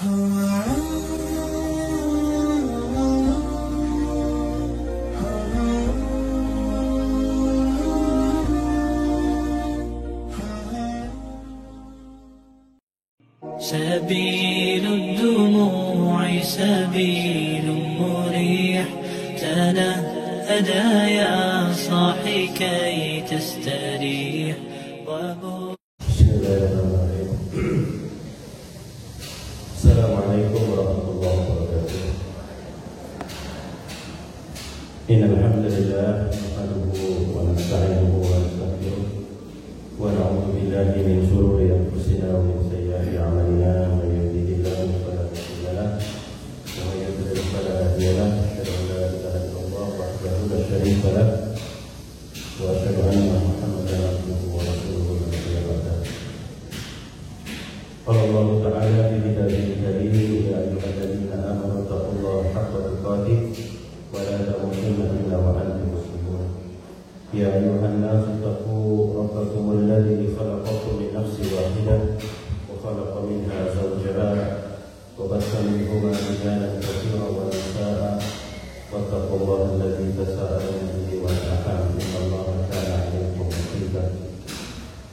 سبيل الدموع سبيل مريح تنهدى يا صاحي كي تستريح. السلام عليكم ورحمة الله وبركاته. إن الحمد لله نحمده ونستعينه ونستغفره ونعوذ بالله من شرور أنفسنا ومن سيئات أعمالنا. من يهده الله فلا مضل له ومن يضلل فلا هادي له. أشهد أن لا إله إلا الله وحده لا شريك له وأشهد أن محمدا عبده ورسوله لا نبي بعده. قال الله تعالى في كتابه الكريم: يا أيها الذين آمنوا اتقوا الله حق تقاته ولا تموتن إلا وأنتم مسلمون. يا أيها الناس اتقوا ربكم الذي خلقكم من نفس واحدة وخلق منها زوجها وبث منهما رجالا كثيرا ونساء واتقوا الله الذي تساءلون به والأرحام إن الله كان عليكم رقيبا.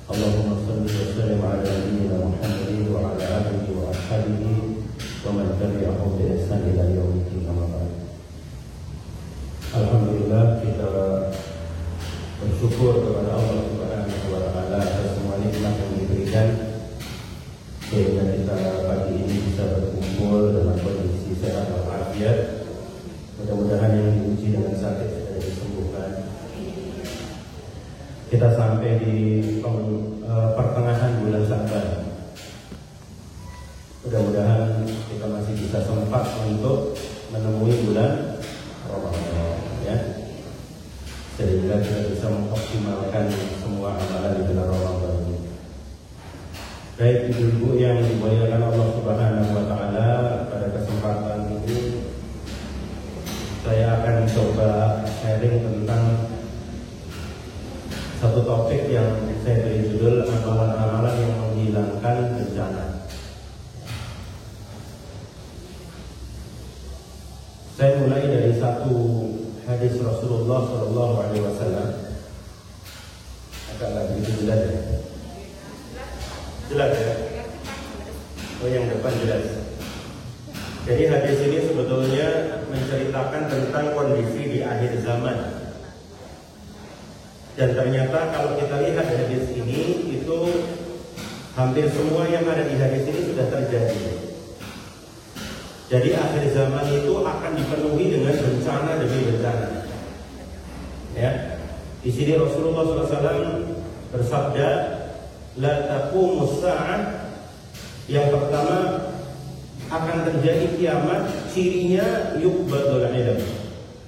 اللهم صل وسلم على نبينا محمد وعلى آله وأصحابه ومن تبعهم بإحسان إلى يوم الدين. أما بعد. Alhamdulillah, kita bersyukur kepada Allah Subhanahu wa Ta'ala atas semua nikmat yang diberikan sehingga kita pagi ini bisa berkumpul dalam kondisi sehat walafiat. Mudah-mudahan yang diuji dengan sakit segera disembuhkan. Kita sampai di pertengahan bulan Sya'ban. Mudah-mudahan kita masih bisa sempat untuk menemui bulan Ramadan, ya, sehingga kita bisa mengoptimalkan semua amalan di bulan Ramadan ini. Baik ibu-ibu yang dimuliakan Allah Subhanahu wa Ta'ala, pada kesempatan ini saya akan coba sharing tentang satu topik yang saya beri judul amalan-amalan yang menghilangkan bencana. Saya mulai dari satu hadis Rasulullah SAW. Agak begitu jelas ya? Jelas ya? Oh, yang depan jelas. Jadi hadis ini sebetulnya menceritakan tentang kondisi di akhir zaman. Dan ternyata kalau kita lihat hadis ini, itu hampir semua yang ada di hadis ini sudah terjadi. Jadi akhir zaman itu akan dipenuhi dengan bencana demi bencana. Ya, di sini Rasulullah SAW bersabda, la taqumus sa'ah. Yang pertama, akan terjadi kiamat, cirinya yuqbadul ilm,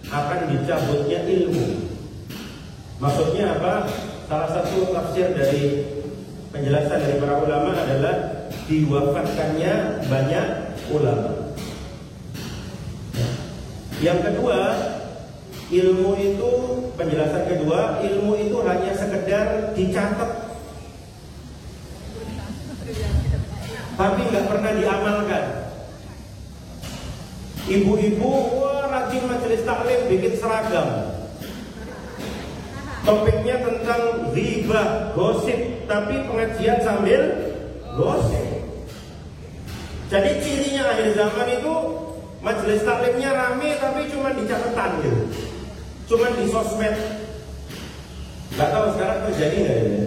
akan dicabutnya ilmu. Maksudnya apa? Salah satu tafsir dari penjelasan dari para ulama adalah diwafatkannya banyak ulama. Yang kedua, ilmu itu, penjelasan kedua, ilmu itu hanya sekedar dicatat, tapi nggak pernah diamalkan. Ibu-ibu, wah, rajin majelis taklim, bikin seragam. Topiknya tentang ghibah, gosip, tapi pengajian sambil gosip. Jadi cirinya akhir zaman itu majelis taklimnya rame, tapi cuma di catatan gitu, cuma di sosmed. Gak tahu sekarang terjadi nggak ya?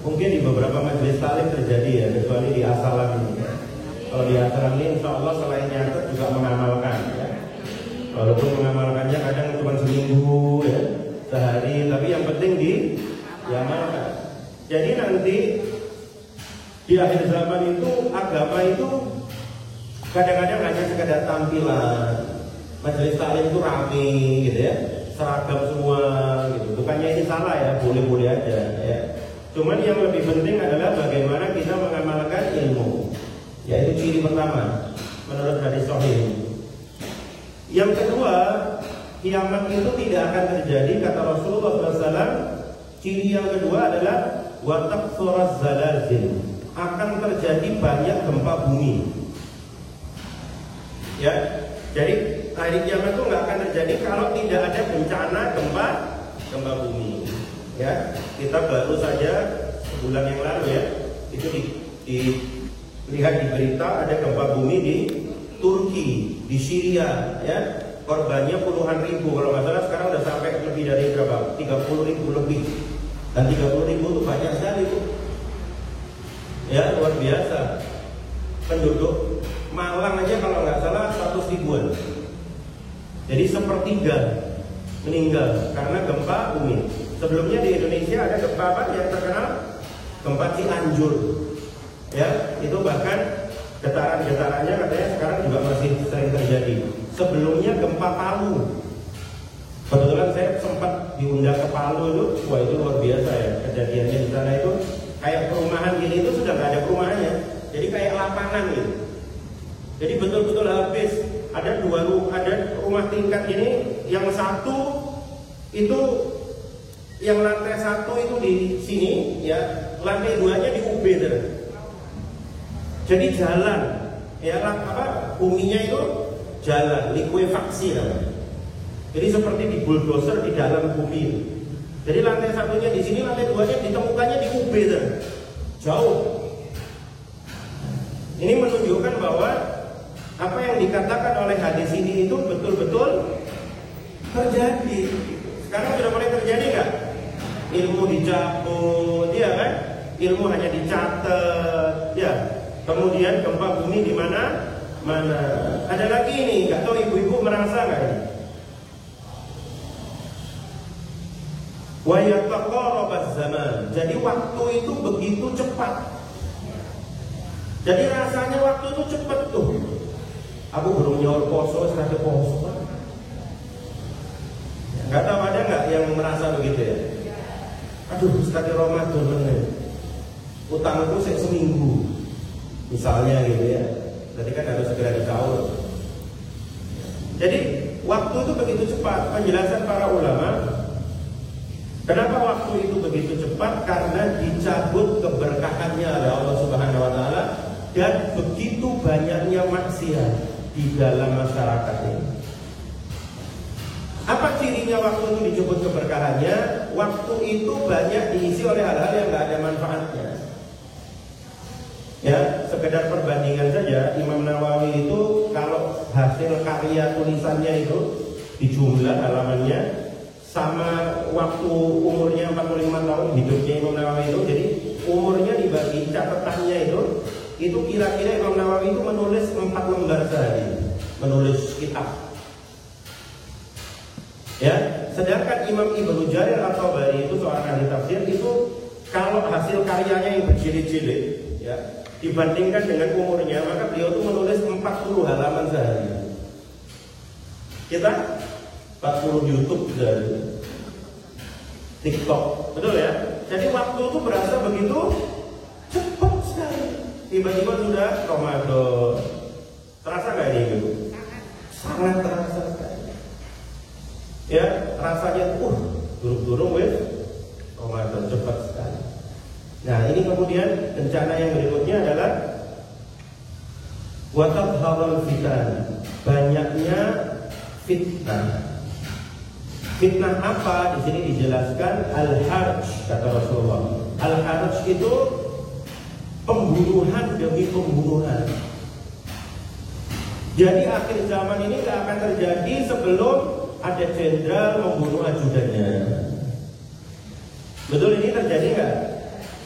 Mungkin di beberapa majelis taklim terjadi ya, kecuali di Asalam ini. Kalau di Asalam ini, insya Allah selain nyatet juga mengamalkan. Ya. Walaupun mengamalkannya kadang cuma seminggu, ya, sehari, tapi yang penting diamalkan. Jadi nanti di akhir zaman itu agama itu kadang-kadang hanya sekedar tampilan. Majelis taklim itu rame gitu ya, seragam semua gitu. Bukannya ini salah ya, boleh-boleh aja ya. Cuman yang lebih penting adalah bagaimana kita mengamalkan ilmu. Yaitu ciri pertama menurut hadis sahih. Yang kedua, kiamat itu tidak akan terjadi kata Rasulullah SAW. Ciri yang kedua adalah wa taqsuraz zalazil, akan terjadi banyak gempa bumi. Ya, jadi hari kiamat itu nggak akan terjadi kalau tidak ada bencana gempa bumi. Ya, kita baru saja sebulan yang lalu ya, itu dilihat di berita ada gempa bumi di Turki, di Syria, ya, korbannya puluhan ribu, kalau nggak salah sekarang udah sampai lebih dari berapa? 30.000 lebih, dan 30.000 itu banyak sekali itu, ya luar biasa. Penduduk Malang aja kalau nggak salah 100 ribuan, jadi sepertiga meninggal karena gempa bumi. Sebelumnya di Indonesia ada gempa apa yang terkenal? Gempa Cianjur, ya, itu bahkan getaran-getarannya katanya sekarang juga masih sering terjadi. Sebelumnya gempa Palu, kebetulan saya sempat diundang ke Palu itu, wah itu luar biasa ya kejadiannya di sana itu. Kayak perumahan gini itu sudah nggak ada perumahannya, jadi kayak lapangan gitu. Jadi betul-betul habis. Ada rumah tingkat ini, yang satu itu, yang lantai 1 itu di sini, ya, lantai 2-nya di UB terus. Jadi jalan, ya buminya itu jalan, likuifaksi namanya. Jadi seperti di bulldozer di dalam bumi. Jadi lantai 1-nya di sini, lantai 2-nya ditemukannya di UB jauh. Ini menunjukkan bahwa apa yang dikatakan oleh hadis ini itu betul-betul terjadi. Sekarang sudah mulai terjadi nggak? Ilmu dicabut, ya kan? Ilmu hanya dicatat, ya. Kemudian gempa bumi di mana? Ada lagi ini, nggak tahu ibu-ibu merasa nggak ini? Wa yataqarabaz zaman. Jadi waktu itu begitu cepat. Jadi rasanya waktu itu cepat tuh. Aku belum nyaur poso, sekarang poso. Nggak tahu ada nggak yang merasa begitu ya? Aduh, sekali Ramadan bener. Utangku seminggu. Misalnya gitu ya, berarti kan harus segera dicaur. Jadi waktu itu begitu cepat. Penjelasan para ulama, kenapa waktu itu begitu cepat? Karena dicabut keberkahannya oleh Allah Subhanahu Wa Taala dan begitu banyaknya maksiat di dalam masyarakat ini. Apa cirinya waktu itu dicabut keberkahannya? Waktu itu banyak diisi oleh hal-hal yang nggak ada manfaatnya. Ya, sekedar perbandingan saja, Imam Nawawi itu kalau hasil karya tulisannya itu di jumlah halamannya sama waktu umurnya 45 tahun hidupnya Imam Nawawi itu, jadi umurnya dibagi catatannya itu kira-kira Imam Nawawi itu menulis 4 lembar sehari, menulis kitab. Ya, sedangkan Imam Ibnu Jarir At-Tabari itu seorang ahli tafsir itu kalau hasil karyanya yang berjilid-jilid, ya, dibandingkan dengan umurnya, maka beliau itu menulis 40 halaman sehari. Kita 40 YouTube dan TikTok, betul ya? Jadi waktu itu berasa begitu cepat sekali. Tiba-tiba sudah Ramadan. Terasa nggak ini gitu? Sangat terasa sekali. Ya, rasanya durung-durung wes Ramadan cepat sekali. Nah, ini kemudian rencana yang berikutnya adalah watadharul fitan, banyaknya fitnah. Fitnah apa? Di sini dijelaskan al-harj, kata Rasulullah. Al-harj itu pembunuhan demi pembunuhan. Jadi akhir zaman ini tidak akan terjadi sebelum ada jenderal membunuh ajudannya. Betul ini terjadi nggak?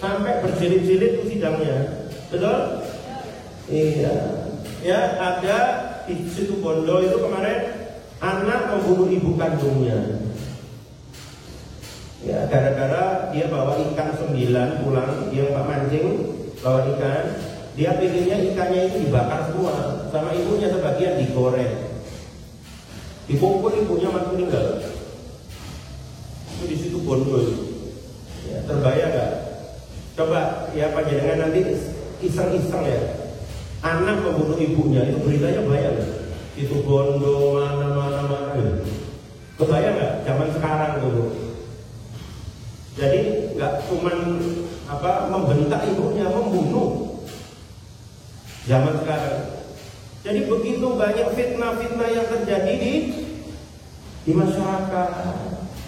Sampai berjilid-jilid itu sidangnya, betul? Iya. Ya, ada di situ Bondo itu kemarin anak membunuh ibu kandungnya. Ya, gara-gara dia bawa ikan 9 pulang, dia nggak mancing, bawa ikan, dia pilihnya ikannya itu dibakar semua, sama ibunya sebagian digoreng. Dipukul ibunya mati meninggal. Itu di situ Bondo itu. Ya, terbayang nggak? Coba ya panjenengan nanti iseng-iseng ya, anak membunuh ibunya, itu beritanya banyak. Itu Bondo mana gitu. Kebayang nggak zaman sekarang dulu? Jadi nggak cuman membentak ibunya, membunuh. Zaman sekarang Jadi begitu banyak fitnah-fitnah yang terjadi di masyarakat.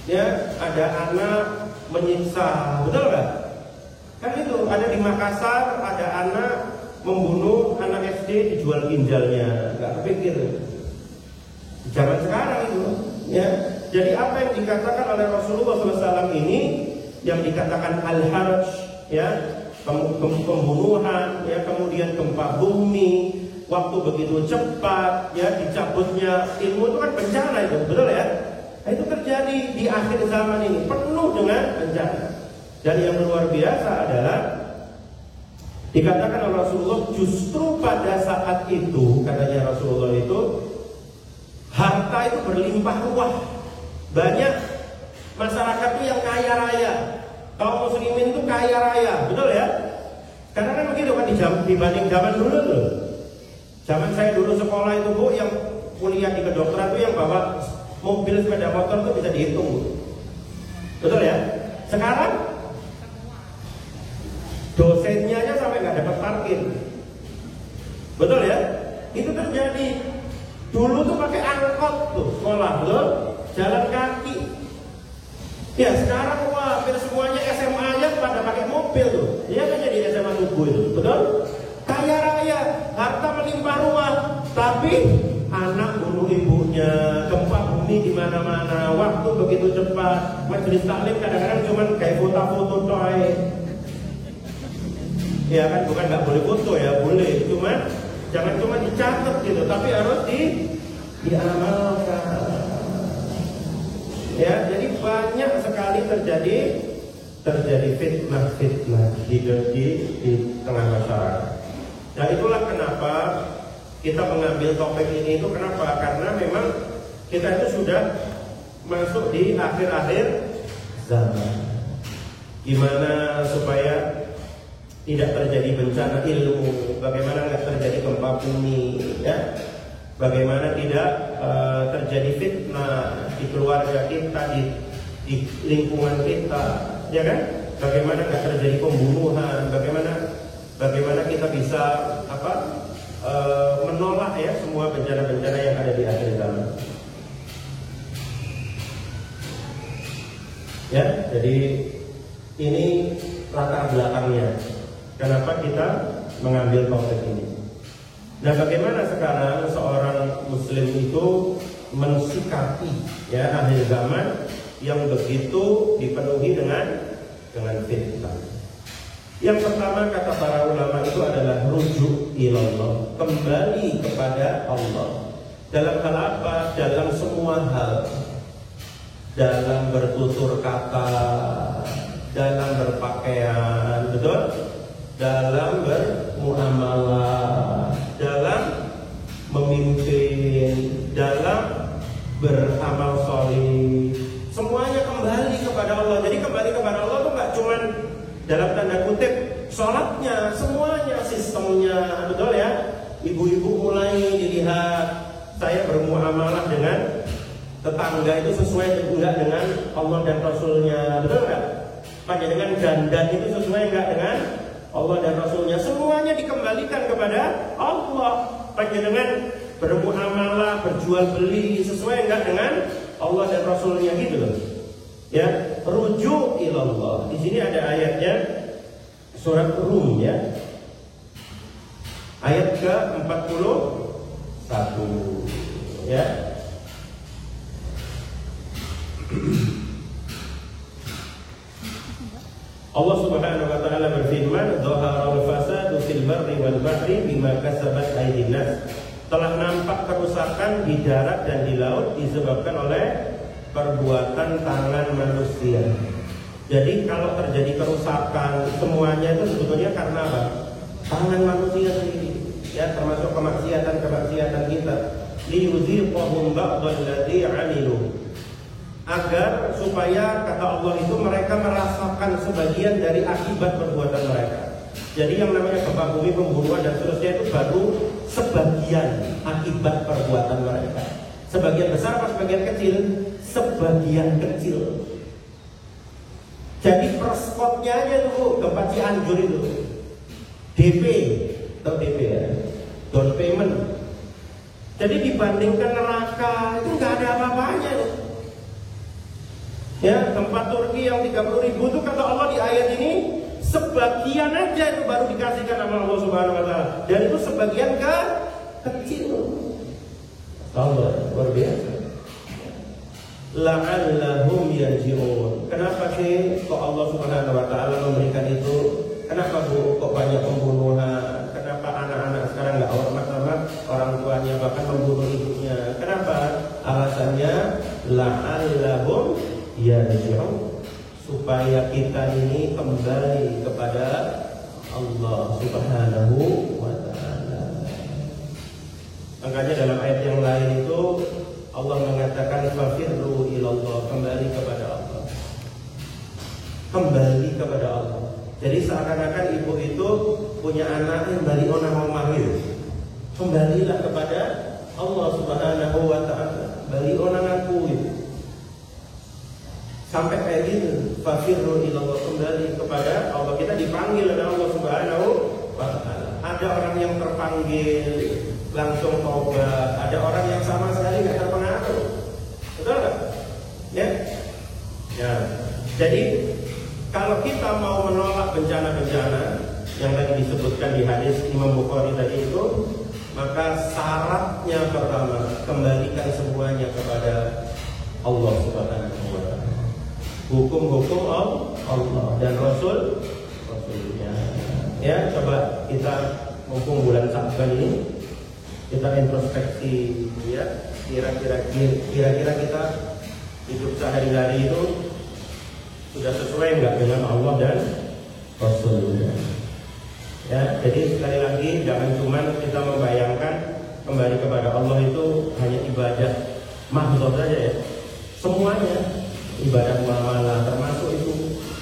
Ya, ada anak menyiksa, betul nggak? Kan itu ada di Makassar, ada anak membunuh anak SD, dijual ginjalnya, nggak kepikir. Zaman sekarang itu, ya. Jadi apa yang dikatakan oleh Rasulullah SAW ini, yang dikatakan al-harj, ya, pembunuhan, ya, kemudian gempa bumi, waktu begitu cepat, ya, dicabutnya ilmu, itu kan bencana itu, betul ya? Nah, itu terjadi di akhir zaman ini, penuh dengan bencana. Dan yang luar biasa adalah dikatakan oleh Rasulullah, justru pada saat itu, katanya Rasulullah itu, harta itu berlimpah ruah. Banyak masyarakat itu yang kaya raya, kaum muslimin itu kaya raya, betul ya? Karena kan begitu kan dibanding zaman dulu loh. Zaman saya dulu sekolah itu Bu, yang kuliah di kedokteran itu yang bawa mobil sepeda motor itu bisa dihitung Bu. Betul ya? Sekarang dosennya aja sampai nggak dapat parkir. Betul ya? Itu terjadi. Dulu tuh pakai angkot tuh sekolah loh, jalan kaki. Ya sekarang wah hampir semuanya SMA aja pada pakai mobil tuh. Dia kan jadi SMA Tugu itu, betul? Kaya raya, harta melimpah ruah, tapi anak bunuh ibunya, gempa bumi di mana-mana, waktu begitu cepat, majelis taklim kadang-kadang cuma kayak foto-foto toy. Ya kan, bukan nggak boleh foto ya, boleh, cuman jangan cuma dicatat gitu, tapi harus diamalkan. Ya, jadi banyak sekali terjadi fitnah-fitnah di tengah masyarakat. Nah, itulah kenapa kita mengambil topik ini itu kenapa? Karena memang kita itu sudah masuk di akhir-akhir zaman. Gimana supaya tidak terjadi bencana ilmu, bagaimana nggak terjadi gempa bumi, ya? Bagaimana tidak terjadi fitnah di keluarga kita, di lingkungan kita, ya kan? Bagaimana nggak terjadi pembunuhan, bagaimana kita bisa menolak ya semua bencana-bencana yang ada di akhir zaman. Ya, jadi ini latar belakangnya. Kenapa kita mengambil topik ini? Nah, bagaimana sekarang seorang muslim itu mensikapi ya akhir zaman yang begitu dipenuhi dengan fitnah? Yang pertama kata para ulama itu adalah rujuk ilallah, kembali kepada Allah. Dalam hal apa? Dalam semua hal. Dalam bertutur kata, dalam berpakaian, betul? Dalam bermuamalah, dalam memimpin, dalam beramal sholih, semuanya kembali kepada Allah. Jadi kembali kepada Allah itu nggak cuma dalam tanda kutip sholatnya, semuanya, sistemnya, betul ya? Ibu-ibu mulai dilihat saya bermuamalah dengan tetangga itu sesuai enggak dengan Allah dan Rasulnya, betul nggak? Dengan dandan itu sesuai enggak dengan Allah dan Rasulnya? Semuanya dikembalikan kepada Allah. Dengan bermuamalah, berjual beli sesuai enggak dengan Allah dan Rasulnya, gitu loh. Ya, rujuk ilallah. Di sini ada ayatnya, surat Rum ya, ayat ke-41 ya. Allah Subhanahu wa taala berfirman, "Dhaharal fasadu fil barri wal bahri bima kasabat aydin nas." Telah nampak kerusakan di darat dan di laut disebabkan oleh perbuatan tangan manusia. Jadi kalau terjadi kerusakan, semuanya itu sebetulnya karena apa? Tangan manusia sendiri. Ya, termasuk kemaksiatan kita. Liyuziqahum ba'dalladzi 'amilu. Agar supaya kata Allah itu mereka merasakan sebagian dari akibat perbuatan mereka. Jadi yang namanya gempa bumi, pembunuhan dan seterusnya itu baru sebagian akibat perbuatan mereka. Sebagian besar atau sebagian kecil? Sebagian kecil. Jadi perskotnya aja tuh gempa Cianjur itu DP atau DP ya, down payment Jadi dibandingkan neraka itu nggak ada apa-apanya. Ya, tempat Turki yang 30.000 itu kata Allah di ayat ini sebagian aja itu baru dikasihkan sama Allah Subhanahu wa taala. Dan itu sebagian kecil. Allah luar biasa. La'allahum yarji'un. Kenapa sih kok Allah Subhanahu wa taala memberikan itu? Kenapa Bu kok banyak pembunuhan? Kenapa anak-anak sekarang nggak hormat sama orang tuanya, bahkan membunuh ibunya? Kenapa? Alasannya la'allahum yarji'un, supaya kita ini kembali kepada Allah Subhanahu wa taala. Makanya dalam ayat yang lain itu Allah mengatakan fafirru ilallah, kembali kepada Allah. Kembali kepada Allah. Jadi seakan-akan ibu itu punya anak yang balik orang mahir. Kembalilah kepada Allah Subhanahu wa taala. Balik orang aku itu. Sampai kayak gitu, fafirru ilallah, kembali kepada Allah. Kita dipanggil oleh Allah Subhanahu wa taala. Ada orang yang terpanggil langsung taubat, ada orang yang sama sekali nggak terpengaruh. Betul nggak? Ya. Ya. Jadi kalau kita mau menolak bencana-bencana yang tadi disebutkan di hadis Imam Bukhari tadi itu, maka syaratnya pertama, kembalikan semuanya kepada Allah Subhanahu wa taala. Hukum-hukum Allah dan Rasulnya. Ya, coba kita mumpung bulan Sya'ban ini kita introspeksi, ya, kira-kira kita hidup sehari-hari itu sudah sesuai enggak dengan Allah dan Rasulnya. Ya, jadi sekali lagi jangan cuma kita membayangkan kembali kepada Allah itu hanya ibadah mahdoh saja ya. Semuanya ibadah muamalah termasuk itu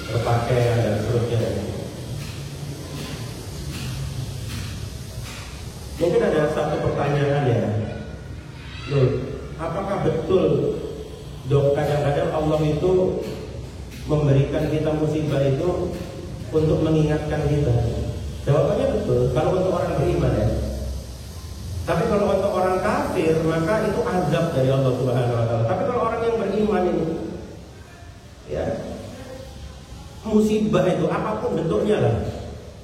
berpakaian dan seterusnya. Mungkin ada satu pertanyaan ya, loh, apakah betul dok kadang-kadang Allah itu memberikan kita musibah itu untuk mengingatkan kita? Jawabannya betul, kalau untuk orang beriman ya. Tapi kalau untuk orang kafir maka itu azab dari Allah Subhanahu wa taala. Tapi kalau orang yang beriman ini, ya, musibah itu apapun bentuknya lah,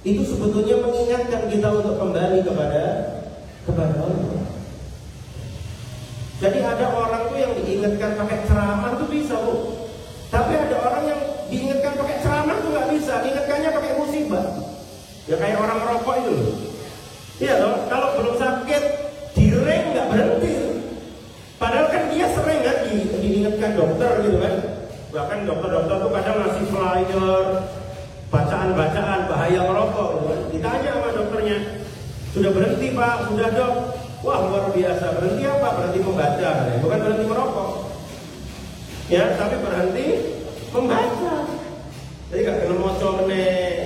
itu sebetulnya mengingatkan kita untuk kembali kepada Allah. Jadi ada orang tuh yang diingatkan pakai ceramah tuh bisa Bu, tapi ada orang yang diingatkan pakai ceramah tuh nggak bisa, diingatkannya pakai musibah. Ya kayak orang merokok itu loh. Iya loh, kalau belum sakit direm nggak berhenti. Padahal kan dia sering kan diingatkan dokter gitu kan. Bahkan dokter-dokter tuh kadang ngasih flyer, bacaan-bacaan bahaya merokok gitu kan. Ditanya sama dokternya, sudah berhenti Pak? Sudah dok. Wah luar biasa, berhenti apa? Berhenti membaca, bukan berhenti merokok. Ya, tapi berhenti membaca. Jadi gak kena mocok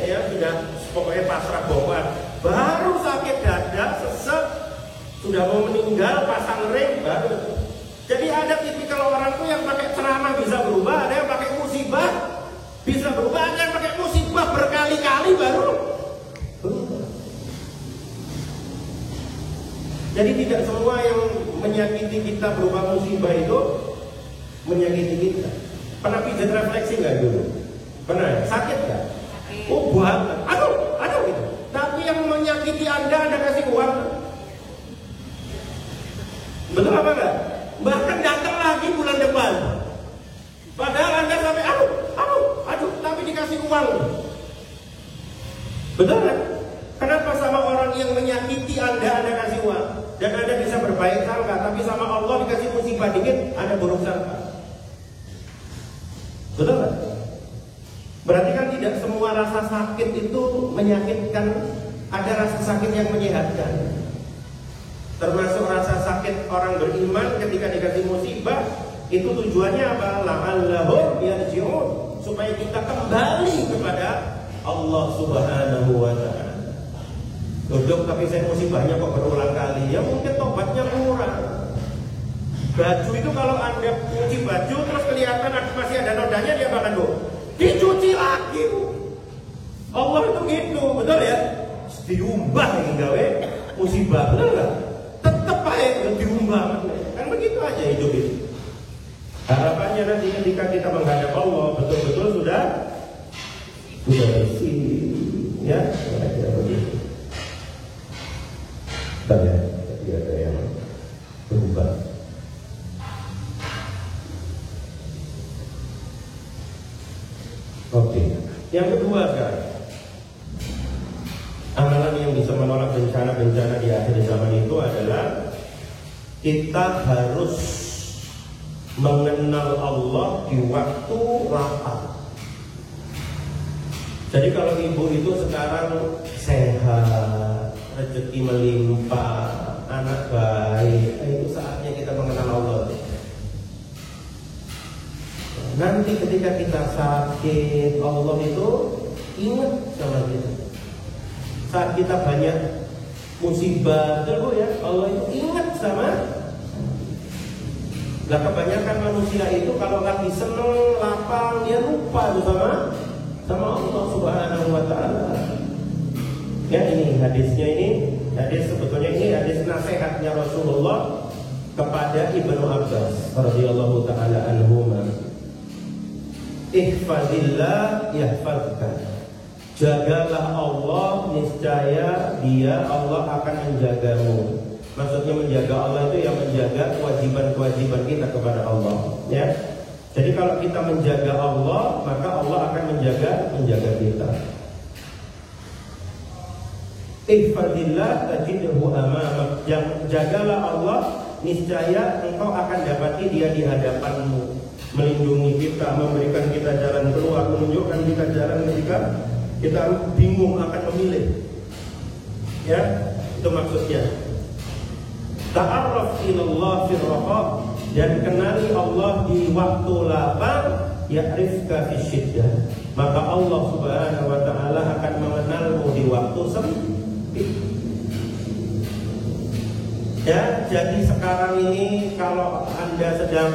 ya sudah pokoknya pasrah bawaan. Baru sakit dada, sesek, sudah mau meninggal, pasang rem baru. Jadi ada tipikal orang tuh yang pakai ceramah bisa berubah, ada yang pakai musibah bisa berubah, ada yang pakai musibah berkali-kali baru berubah. Jadi tidak semua yang menyakiti kita berupa musibah itu menyakiti kita. Pernah pijat refleksi nggak dulu? Pernah? Sakit nggak? Oh banget. Aduh gitu. Tapi yang menyakiti Anda kasih uang. Betul apa enggak? Bahkan datang lagi bulan depan. Padahal Anda sampai aduh, tapi dikasih uang. Betul kan? Kenapa sama orang yang menyakiti Anda kasih uang? Dan Anda bisa berbaik sangka, tapi sama Allah dikasih musibah dikit, Anda buruk sangka. Betul kan? Berarti kan tidak semua rasa sakit itu menyakitkan. Ada rasa sakit yang menyehatkan. Termasuk rasa sakit orang beriman ketika dikasih musibah, itu tujuannya apa? La'allahum yarji'un, supaya kita kembali kepada Allah Subhanahu wa taala. Duduk tapi saya musibahnya kok berulang kali. Ya mungkin tobatnya kurang. Baju itu kalau Anda cuci baju terus kelihatan masih ada nodanya, dia bahkan dicuci lagi. Allah itu gitu, betul ya? Diubah yang gawe musibah, betul nggak? Tetap baik diubah. ya, jadi ada yang berubah. Oke, yang kedua kan, amalan yang bisa menolak bencana-bencana di akhir zaman itu adalah kita harus mengenal Allah di waktu lapang. Jadi kalau ibu itu sekarang sehat, rezeki melimpah, anak baik, itu saatnya kita mengenal Allah. Nanti ketika kita sakit, Allah itu ingat sama kita. Saat kita banyak musibah, betul Bu ya, Allah itu ingat sama. Nah, kebanyakan manusia itu kalau lagi seneng, lapang, dia lupa tuh sama Allah Subhanahu wa Ta'ala. Ya, ini hadisnya, ini hadis sebetulnya ini hadis nasihatnya Rasulullah kepada Ibnu Abbas radhiyallahu taala anhuma. Ihfazillah yahfazka. Jagalah Allah, niscaya Dia Allah akan menjagamu. Maksudnya menjaga Allah itu yang menjaga kewajiban-kewajiban kita kepada Allah, ya. Jadi kalau kita menjaga Allah, maka Allah akan menjaga kita. Ihfazillah tajidhu amamak. Jagalah Allah, niscaya engkau akan dapati Dia di hadapanmu, melindungi kita, memberikan kita jalan keluar, menunjukkan kita jalan ketika kita bingung akan memilih. Ya, itu maksudnya. Ta'arraf ilallah fil raqa, dan kenali Allah di waktu lapang, ya'rifka fi syiddah, maka Allah Subhanahu wa Ta'ala akan mengenalmu di waktu sempit. Ya, jadi sekarang ini kalau Anda sedang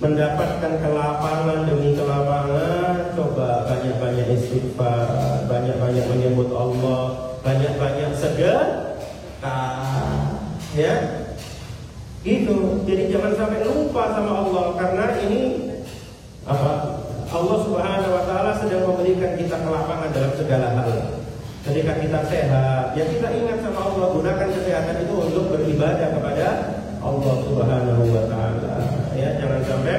mendapatkan kelapangan demi kelapangan, coba banyak-banyak istighfar, banyak-banyak menyebut Allah, banyak-banyak sedekah, ya. Gitu. Jadi jangan sampai lupa sama Allah, karena ini Allah Subhanahu wa Ta'ala sedang memberikan kita kelapangan dalam segala hal. Ketika kita sehat, ya kita ingat sama Allah, gunakan kesehatan itu untuk beribadah kepada Allah Subhanahu wa Ta'ala. Ya, jangan sampai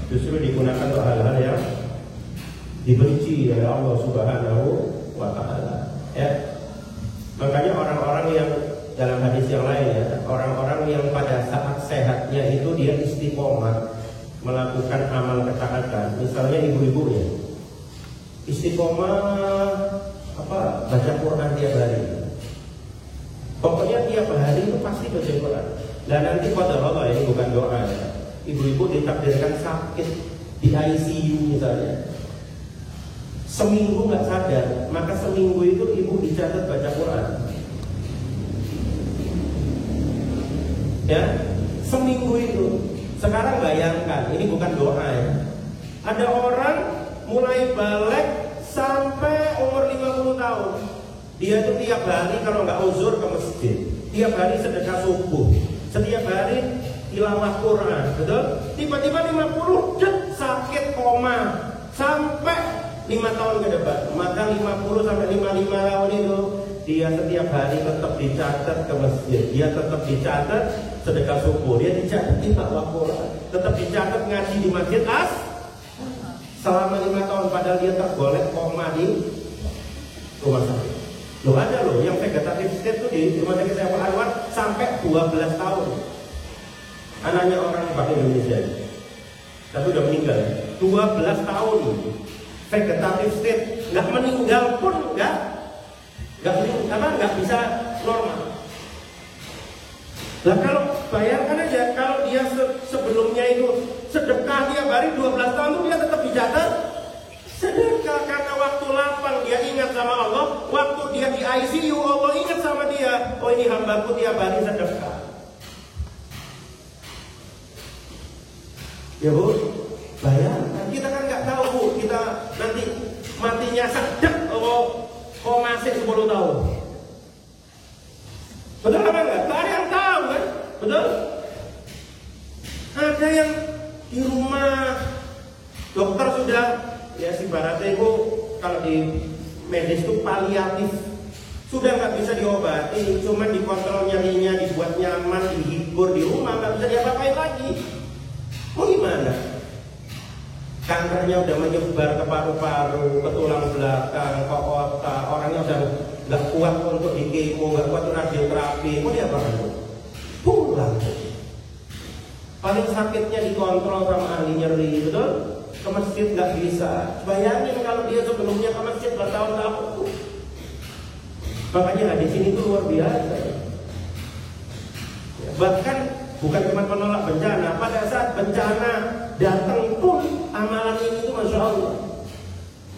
justru digunakan untuk hal-hal yang dibenci oleh Allah Subhanahu wa Ta'ala. Ya. Makanya orang-orang yang dalam hadis yang lain, ya, orang-orang yang pada saat sehatnya itu dia istiqomah melakukan amal ketaatan. Misalnya ibu-ibu ya, istiqomah baca Quran tiap hari. Pokoknya tiap hari itu pasti baca Quran. Dan nanti pada Allah, ini bukan doa ya, ibu-ibu ditakdirkan sakit di ICU misalnya, seminggu nggak sadar, maka seminggu itu ibu dicatat baca Quran. Ya, seminggu itu. Sekarang bayangkan, ini bukan doa ya, ada orang mulai balik sampai umur 50 tahun, dia tuh tiap hari kalau nggak uzur ke masjid, tiap hari sedekah subuh, setiap hari tilawah Quran, betul? Tiba-tiba 50 sakit koma sampai 5 tahun ke depan. Maka 50 sampai 55 tahun itu dia setiap hari tetap dicatat ke masjid, dia tetap dicatat sedekah subuh, dia dicatat tilawah Quran, tetap dicatat ngaji di masjid selama 5 tahun, padahal dia tergolek koma di rumah sakit. Loh, ada loh yang vegetatif state tuh di rumah sakit Saiful Anwar sampai 12 tahun. Anaknya orang pakai Indonesia, tapi udah meninggal. 12 tahun vegetatif state, nggak meninggal pun nggak bisa normal. Nah, kalau bayangkan aja kalau dia sebelumnya itu sedekah tiap hari 12 tahun itu dia tetap dicatat sedekah, karena waktu lapang dia ingat sama Allah, waktu dia di ICU Allah ingat sama dia, oh ini hambaku tiap hari sedekah. Ya Bu, bayangkan, kita kan nggak tahu Bu, kita nanti matinya sedek, kok masih 10 tahun. Betul apa enggak? Gak ada yang tahu kan? Betul? Ada yang di rumah dokter sudah, ya ibaratnya itu kalau di medis itu paliatif, Sudah nggak bisa diobati, cuma dikontrol nyerinya, dibuat nyaman, dihibur di rumah, nggak bisa diapa-apain lagi. Mau gimana? Kankernya udah menyebar ke paru-paru, ke tulang belakang, ke otak, orangnya udah nggak kuat untuk di kemo, nggak kuat untuk radioterapi. Mau diapakan? Pulang. Paling sakitnya dikontrol sama ahli nyeri, betul? Ke masjid nggak bisa. Bayangin kalau dia sebelumnya ke masjid bertahun-tahun. Makanya hadis ini tuh luar biasa. Bahkan bukan cuma menolak bencana, pada saat bencana datang pun amalan ini tuh Masya Allah.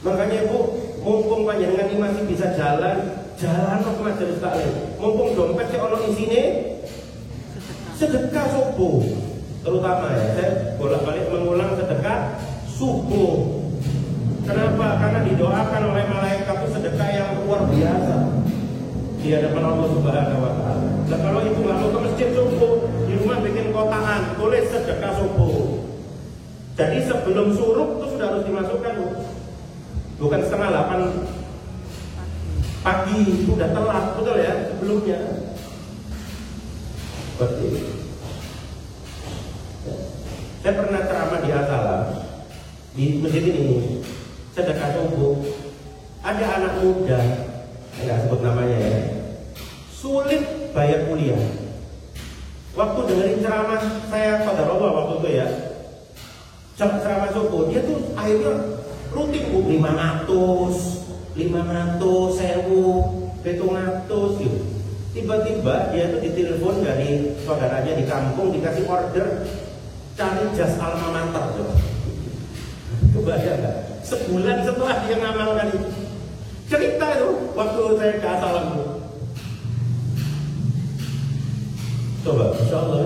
Makanya Bu, mumpung panjenengan ini masih bisa jalan ke majelis taklim. Mumpung dompet si ono isine sedekah subuh. Terutama ya, saya bolak-balik mengulang sedekah subuh. Kenapa? Karena didoakan oleh malaikat itu sedekah yang luar biasa di hadapan Allah Subhanahu wa Ta'ala. Nah, kalau ibu nggak mau ke masjid subuh, di rumah bikin kotaan, tulis sedekah subuh. Jadi sebelum surup itu sudah harus dimasukkan, Bu. Bukan 7:30 pagi, sudah telat, betul ya, sebelumnya. Seperti itu. Saya pernah ceramah di Asalam, di masjid ini, sedekah subuh. Ada anak muda, nggak sebut namanya ya, sulit bayar kuliah. Waktu dengerin ceramah saya pada Allah waktu itu ya, ceramah subuh, dia tuh akhirnya rutin Bu, 500, 1.000, 700 gitu. Tiba-tiba dia tuh ditelepon dari saudaranya di kampung, dikasih order cari jas alma mater tuh. Kebayang nggak? Sebulan setelah dia ngamalkan itu. Cerita itu waktu saya ke Asalam. Coba, Insya Allah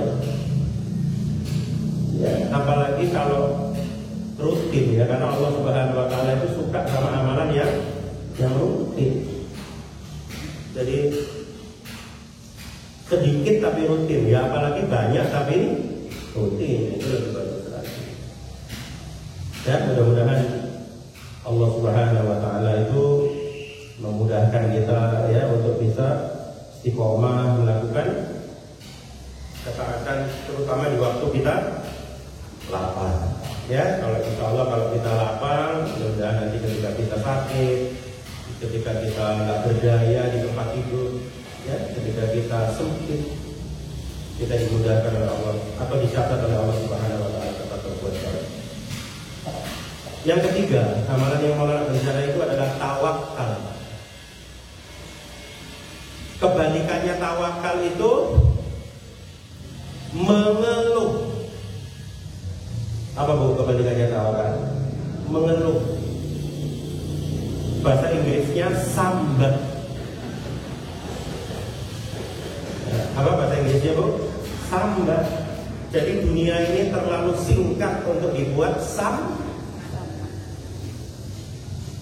ya. Apalagi kalau rutin ya, karena Allah Subhanahu wa Ta'ala itu suka sama amalan yang rutin. Jadi sedikit tapi rutin ya, apalagi banyak tapi rutin, itu lebih bagus lagi. Ya, mudah-mudahan Allah Subhanahu wa Ta'ala itu memudahkan kita ya untuk bisa istiqomah melakukan ketaatan, terutama di waktu kita lapang. Ya, kalau insya Allah kalau kita lapang, mudah-mudahan nanti ketika kita sakit, ketika kita nggak berdaya di tempat tidur, ya, ketika kita sempit, kita dimudahkan oleh Allah atau dicatat oleh Allah Subhanahu wa Ta'ala tempat berbuat baik. Yang ketiga, amalan yang menolak bencana itu adalah tawakal. Kebalikannya tawakal itu mengeluh. Apa Bu kebalikannya tawakal? Mengeluh. Bahasa Inggrisnya sambat. Apa bahasa Inggrisnya Bu? Sambat. Jadi dunia ini terlalu singkat untuk dibuat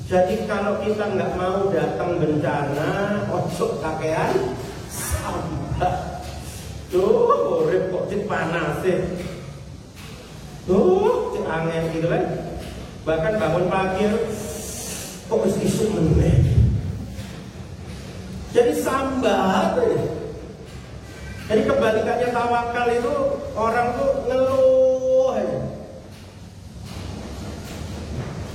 Jadi kalau kita nggak mau datang bencana, ojo kakean sambat. Tuh, urip kok cek panas sih. Tuh, cek angin gitu kan. Bahkan bangun pagi kok mesti isu meneh. Jadi sambat. Jadi kebalikannya tawakal itu orang tuh ngeluh aja.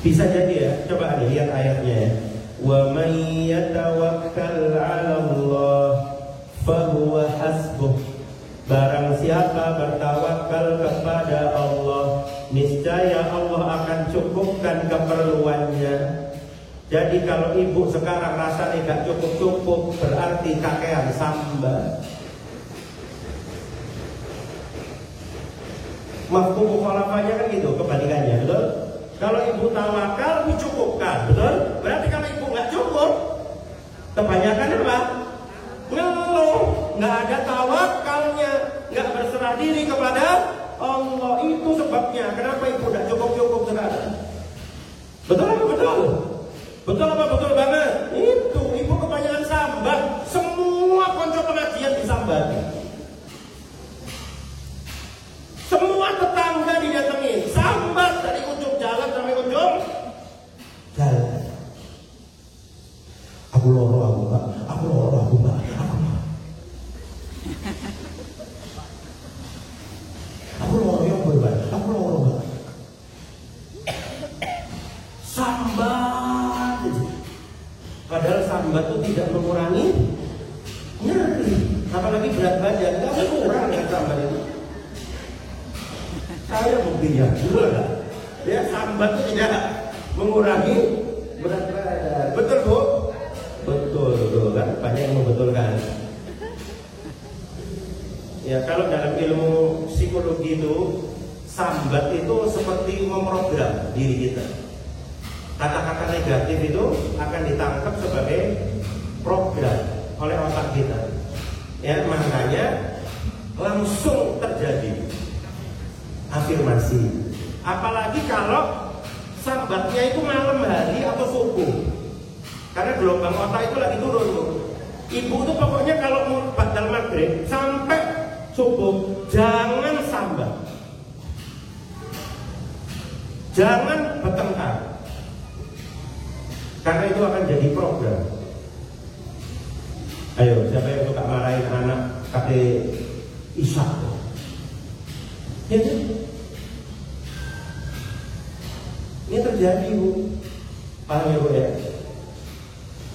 Bisa jadi ya, coba lihat ayatnya ya. Wa may yatawakkal 'ala Allah fahuwa hasbuh. Barang siapa bertawakal kepada Allah, niscaya Allah akan cukupkan keperluannya. Jadi kalau ibu sekarang rasanya gak cukup-cukup, berarti kakean sambat. Mafhum mukhalafahnya kan gitu, kebalikannya, betul? Kalau ibu tawakal dicukupkan, betul? Berarti kalau ibu nggak cukup, kebanyakan apa? Ngeluh, nggak ada tawakalnya, nggak berserah diri kepada Allah. Itu sebabnya kenapa ibu nggak cukup sekarang. Betul apa betul? Betul apa betul banget? Itu ibu kebanyakan sambat, semua konco pengajian disambat. Semua tetangga didatangi, sambat dari ujung jalan sampai ujung jalan. Aku loro, aku Aku lorong beban, aku lorong. Sambat. Padahal sambat itu tidak mengurangi nyeri, apalagi berat badan. Kamu kurang ya sambat itu. Saya buktinya, ya sambat itu tidak mengurangi berat badan. Betul Bu? Betul kan? Banyak yang membetulkan. Ya kalau dalam ilmu psikologi itu sambat itu seperti memprogram diri kita. Kata-kata negatif itu akan ditangkap sebagai program oleh otak kita. Ya makanya langsung terjadi afirmasi. Apalagi kalau sambatnya itu malam hari atau subuh. Karena gelombang otak itu lagi turun tuh. Ibu tuh pokoknya kalau mau badal maghrib sampai subuh jangan sambat, jangan bertengkar, karena itu akan jadi program. Ayo siapa yang suka marahin anak kakek Ishak? Ya, ini terjadi Bu, paham ya Bu ya?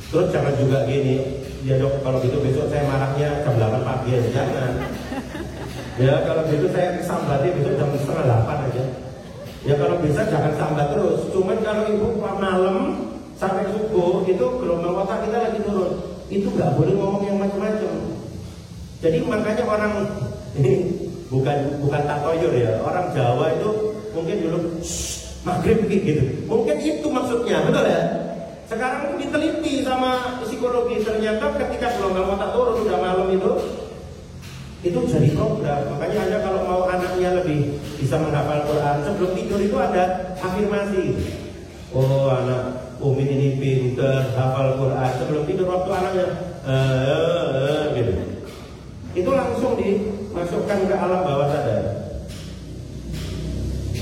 Terus jangan juga gini, ya dok kalau gitu besok saya marahnya jam 8 pagi aja, jangan. Ya kalau gitu saya sambatnya besok jam 7:30 aja. Ya kalau bisa jangan sambat terus. Cuman kalau ibu malam sampai subuh itu gelombang otak kita lagi turun, itu nggak boleh ngomong yang macam-macam. Jadi makanya orang ini bukan tatoyur ya, orang Jawa itu mungkin dulu maghrib gitu. Mungkin itu maksudnya, betul ya? Sekarang itu diteliti sama psikologi, ternyata ketika gelombang otak turun udah malam itu jadi program. Makanya Anda kalau mau anaknya lebih bisa menghafal Quran, sebelum tidur itu ada afirmasi. Oh anak Umin ini pinter hafal Quran. Sebelum tidur waktu anaknya gitu, itu langsung dimasukkan ke alam bawah sadar.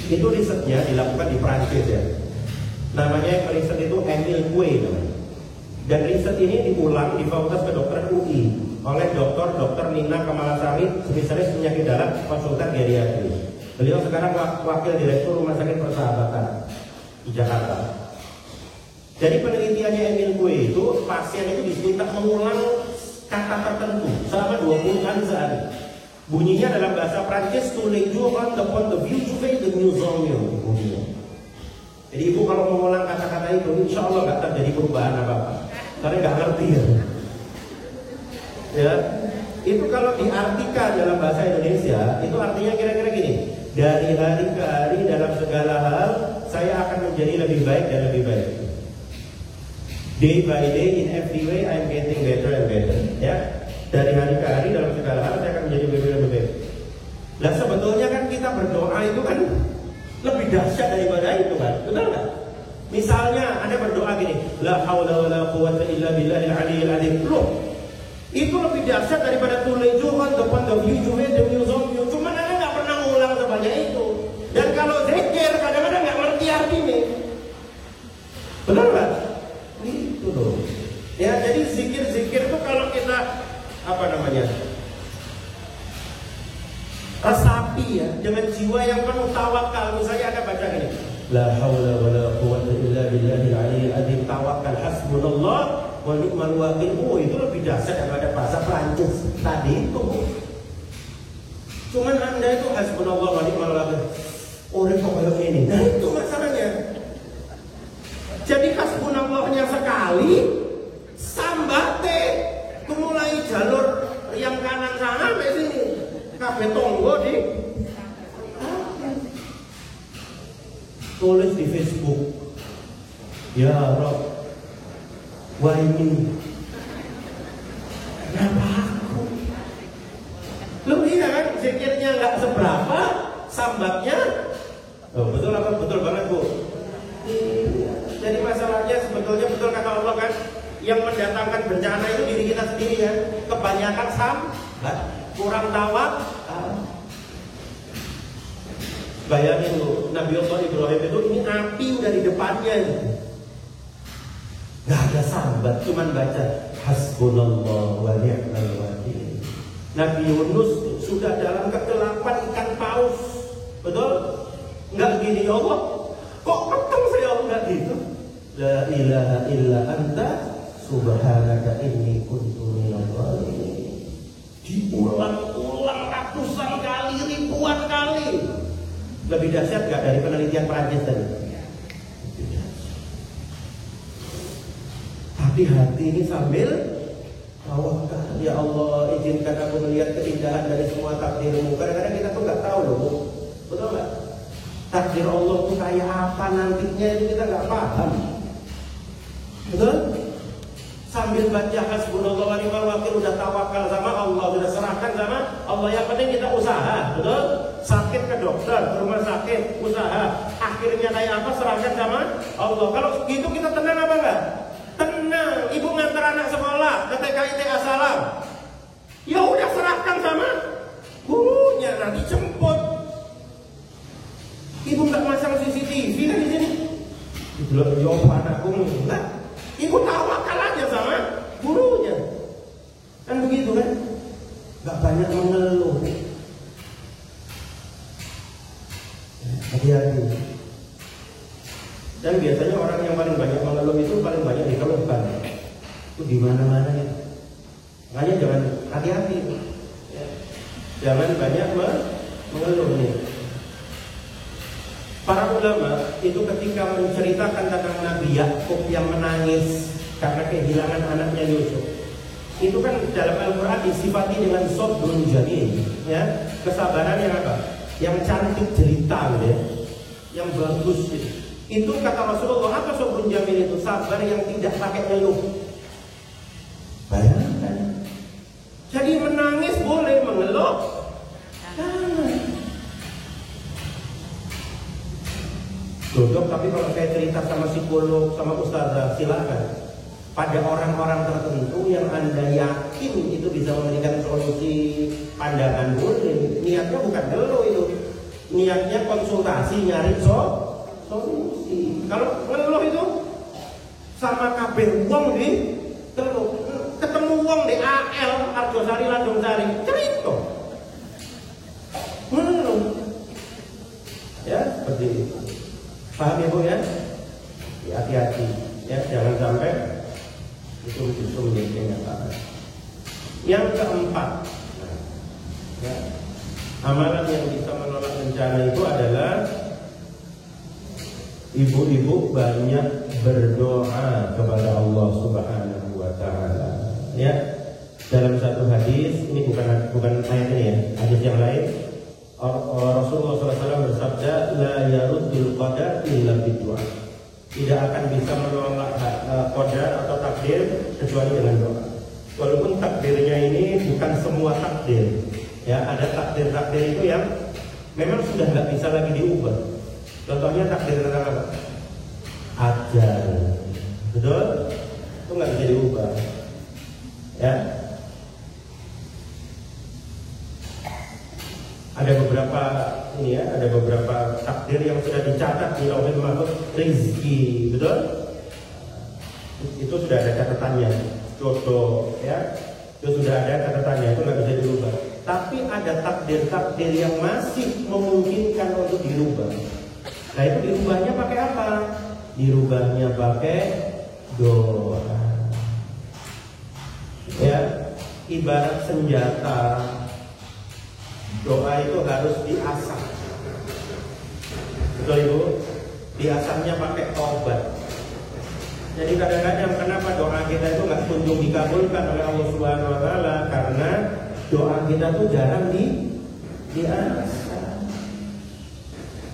Itu risetnya dilakukan di Prancis ya. Namanya riset itu Emile Coué namanya. Dan riset ini diulang di Fakultas Kedokteran UI oleh Dr. Nina Kamalasari, spesialis penyakit dalam konsultan geriatri. Beliau sekarang wakil direktur Rumah Sakit Persahabatan di Jakarta. Jadi penelitiannya Emile Coué itu pasien itu diminta mengulang kata tertentu selama 20 kali sehari. Bunyinya dalam bahasa Prancis, tous les jours on the view to the news on you. Jadi ibu kalau mengulang kata-kata itu, insya Allah nggak terjadi perubahan apa-apa, karena nggak ngerti ya. Ya, itu kalau diartikan dalam bahasa Indonesia, itu artinya kira-kira gini: dari hari ke hari dalam segala hal, saya akan menjadi lebih baik dan lebih baik. Day by day, in every way, I'm getting better and better. Ya, dari hari ke hari dalam segala hal, saya akan menjadi lebih baik. Nah sebetulnya kan kita berdoa itu kan lebih dahsyat daripada itu kan, betul nggak? Misalnya Anda berdoa gini, la haula wala quwwata illa billahil aliyyil azim. Loh, itu lebih dahsyat daripada tulejuhan depan the view you. Cuman Anda nggak pernah ngulang sebanyak itu. Dan kalau zikir kadang-kadang nggak ngerti artinya, betul nggak? Itu loh. Ya jadi zikir itu kalau kita resapi ya dengan jiwa yang penuh tawakal. Misalnya Anda baca gini, la haula wala quwwata illa billahil aliyyil azim, tawakkal hasbunallah wa ni'mal wakil. Oh itu lebih dahsyat daripada bahasa Prancis tadi itu. Cuman Anda itu hasbunallah wa ni'mal wakil, orang kok kayak ini. Nah itu masalahnya. Jadi hasbunallahnya sekali, sambate mulai jalur yang kanan sana sampai sini. Kabeh tonggo di tulis di Facebook, ya Rob, wah ini kenapa aku? Lu iya kan, zikirnya nggak seberapa, sambatnya, oh, betul apa? Betul banget Bu. Jadi masalahnya sebetulnya betul kata Allah kan, yang mendatangkan bencana itu diri kita sendiri ya. Kebanyakan sambat, kurang tawakal. Bayangin lu, Nabi Allah Ibrahim itu ini api udah di depannya, nggak ada sambat, cuman baca hasbunallah wa ni'mal wakil. Nabi Yunus sudah dalam kegelapan ikan paus, betul? Enggak gini, ya Allah, kok ketemu saya enggak gitu? La ilaha illa anta subhanaka inni kuntu minadh dhalimin. Diulang-ulang ratusan kali, ribuan kali. Lebih dahsyat enggak dari penelitian Prancis tadi? Tapi hati ini sambil tawakal. Ya Allah, izinkan aku melihat keindahan dari semua takdirmu. Kadang-kadang kita tuh nggak tahu loh, betul nggak? Takdir Allah tuh kayak apa nantinya itu kita nggak paham, betul? Sambil baca hasbunallah wa ni'mal wakil, udah tawakal sama Allah, udah serahkan sama Allah. Yang penting kita usaha, betul? Sakit ke dokter, ke rumah sakit, usaha. Akhirnya kayak apa? Serahkan sama Allah. Kalau gitu kita tenang apa enggak? Tenang. Ibu ngantar anak sekolah ke TKITA Salam, ya udah serahkan sama gurunya, nanti jemput. Ibu nggak masang CCTV kan di sini? Belum jawab anakku enggak. Ibu tawakal aja sama gurunya. Kan begitu kan? Nggak banyak mengeluh. Hati-hati. Dan biasanya orang yang paling banyak mengeluh itu paling banyak dikeluhkan. Itu di mana-mana ya. Makanya jangan, hati-hati. Jangan banyak mengeluh nih. Para ulama itu ketika menceritakan tentang Nabi Yakub yang menangis karena kehilangan anaknya Yusuf, itu kan dalam Al-Quran disifati dengan sabrun jamil, ya, kesabaran yang apa? Yang cantik cerita, ya, yang bagus. Gitu. Itu kata Rasulullah, apa sabrun jamil itu? Sabar yang tidak pakai ngeluh. Bayangkan. Jadi menangis boleh, mengeluh jangan. Dodok, tapi kalau saya cerita sama psikolog, sama ustazah, silakan. Pada orang-orang tertentu yang Anda yakin itu bisa memberikan solusi pandangan, boleh. Niatnya bukan ngeluh itu. Niatnya konsultasi, nyari solusi. Kalau ngeluh itu sama kabeh wong di teluk. Ketemu wong di AL, Arjosari, Landungsari, cerita. Ngeluh. Ya, seperti itu. Paham ya Bu ya? Ya, hati-hati ya, jangan sampai itu kenyataan. Yang keempat, ya, amalan yang bisa menolak bencana itu adalah ibu-ibu banyak berdoa kepada Allah Subhanahu wa Ta'ala. Ya, dalam satu hadis, ini bukan ayat ini ya, hadis yang lain. Rasulullah SAW bersabda, la yaruddul qadar illa bidua. Tidak akan bisa menolak qadar atau takdir kecuali dengan doa. Walaupun takdirnya ini bukan semua takdir, ya, ada takdir-takdir itu yang memang sudah nggak bisa lagi diubah. Contohnya takdir tentang apa? Ajal, betul? Itu nggak bisa diubah, ya. Ada beberapa takdir yang sudah dicatat di Lauhul Mahfuz, rezeki, betul? Itu sudah ada catatannya, jodoh, ya, itu sudah ada catatannya, itu nggak bisa dirubah. Tapi ada takdir-takdir yang masih memungkinkan untuk dirubah. Nah, itu dirubahnya pakai apa? Dirubahnya pakai doa. Ya, ibarat senjata. Doa itu harus diasah. Betul Ibu? Diasahnya pakai obat. Jadi kadang-kadang kenapa doa kita itu nggak kunjung dikabulkan oleh Allah Subhanahu wa Ta'ala? Karena doa kita tuh jarang diasah.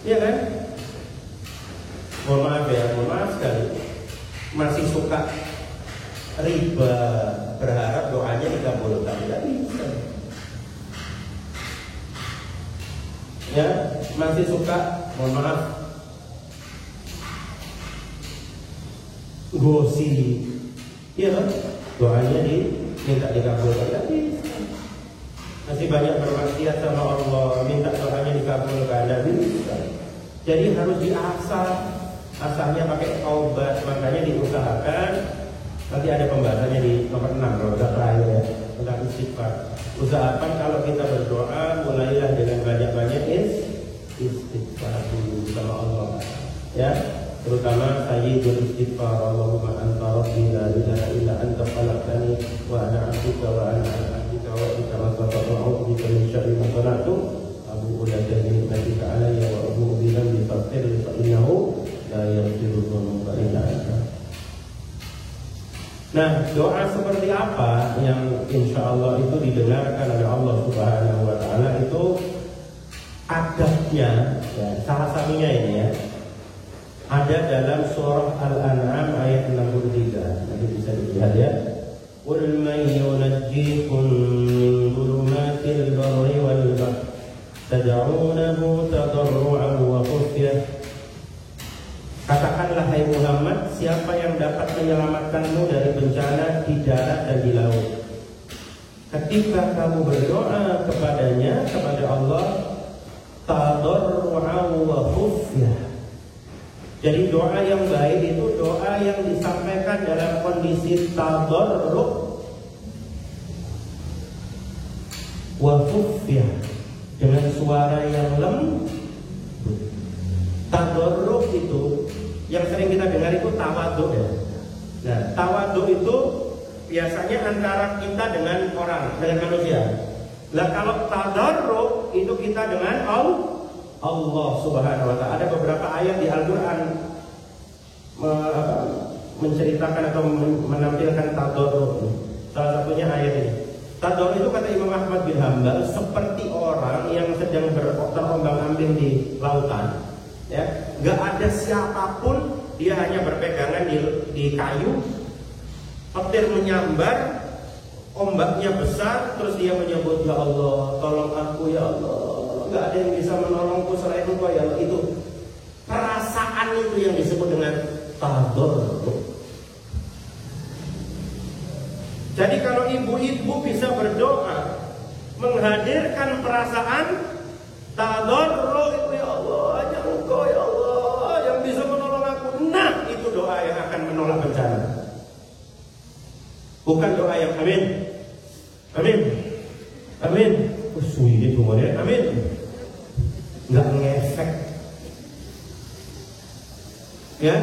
Iya kan? Mohon maaf sekali. Masih suka riba berharap doanya dikabulkan. Tidak bisa. Ya, masih suka, mohon maaf, gosip, iya kan? Doanya minta dikabulkan, ya bisa. Masih banyak bermaksiat sama Allah, minta doanya dikabulkan, tidak bisa. Jadi harus diasah, asahnya pakai obat, makanya diusahakan. Nanti ada pembahasannya di nomor 6 kalau sudah terakhir ya, tentang istighfar. Usahakan kalau kita berdoa, mulailah dengan banyak-banyak istighfar dulu sama Allah. Ya, terutama sayyidul istighfar, Allahumma anta rabbi la ilaha illa anta khalaqtani wa ana 'abduka wa ana 'abduka wa anta rabbaka wa a'udzu bika min syarri ma sana'tu abu'u laka bi ni'matika 'alayya wa abu'u bi dhanbi faghfir li fa innahu la yaghfiru dzunuba illa anta. Nah, doa seperti apa yang insya Allah itu didengarkan oleh Allah Subhanahu wa Ta'ala itu adabnya, ya, salah satunya ini ya, ada dalam surah Al-An'am ayat 63. Nanti bisa dilihat ya. Qul man yunajjikum min dhulumatil barri wal bahri tad'unahu tadarru'an wa khufyah. Katakanlah hai Muhammad, siapa yang dapat menyelamatkanmu dari bencana di darat dan di laut? Ketika kamu berdoa kepadanya, kepada Allah, tadarru'an wa khufyah. Jadi doa yang baik itu doa yang disampaikan dalam kondisi tadarru' wa khufyah, dengan suara yang lembut. Tadarru' itu yang sering kita dengar itu tawadhu ya. Nah, tawadhu itu biasanya antara kita dengan orang, dengan manusia. Nah, kalau tadarru' itu kita dengan Allah Subhanahu wa Ta'ala. Ada beberapa ayat di Al-Quran menceritakan atau menampilkan tadarru'. Salah satunya ayat ini. Tadarru' itu kata Imam Ahmad bin Hanbal seperti orang yang sedang terombang-ambing di lautan. Ya, nggak ada siapapun, dia hanya berpegangan di kayu, petir menyambar, ombaknya besar, terus dia menyebut, ya Allah, tolong aku ya Allah, nggak ada yang bisa menolongku selain Engkau ya Allah. Itu perasaan itu yang disebut dengan tadarru'. Jadi kalau ibu-ibu bisa berdoa menghadirkan perasaan tadarru', ya Allah, hanya Engkau ya Allah yang bisa menolong aku. Nah, itu doa yang akan menolak bencana. Bukan doa yang amin, amin, amin. Sulit umurnya, amin. Nggak ngefek. Ya,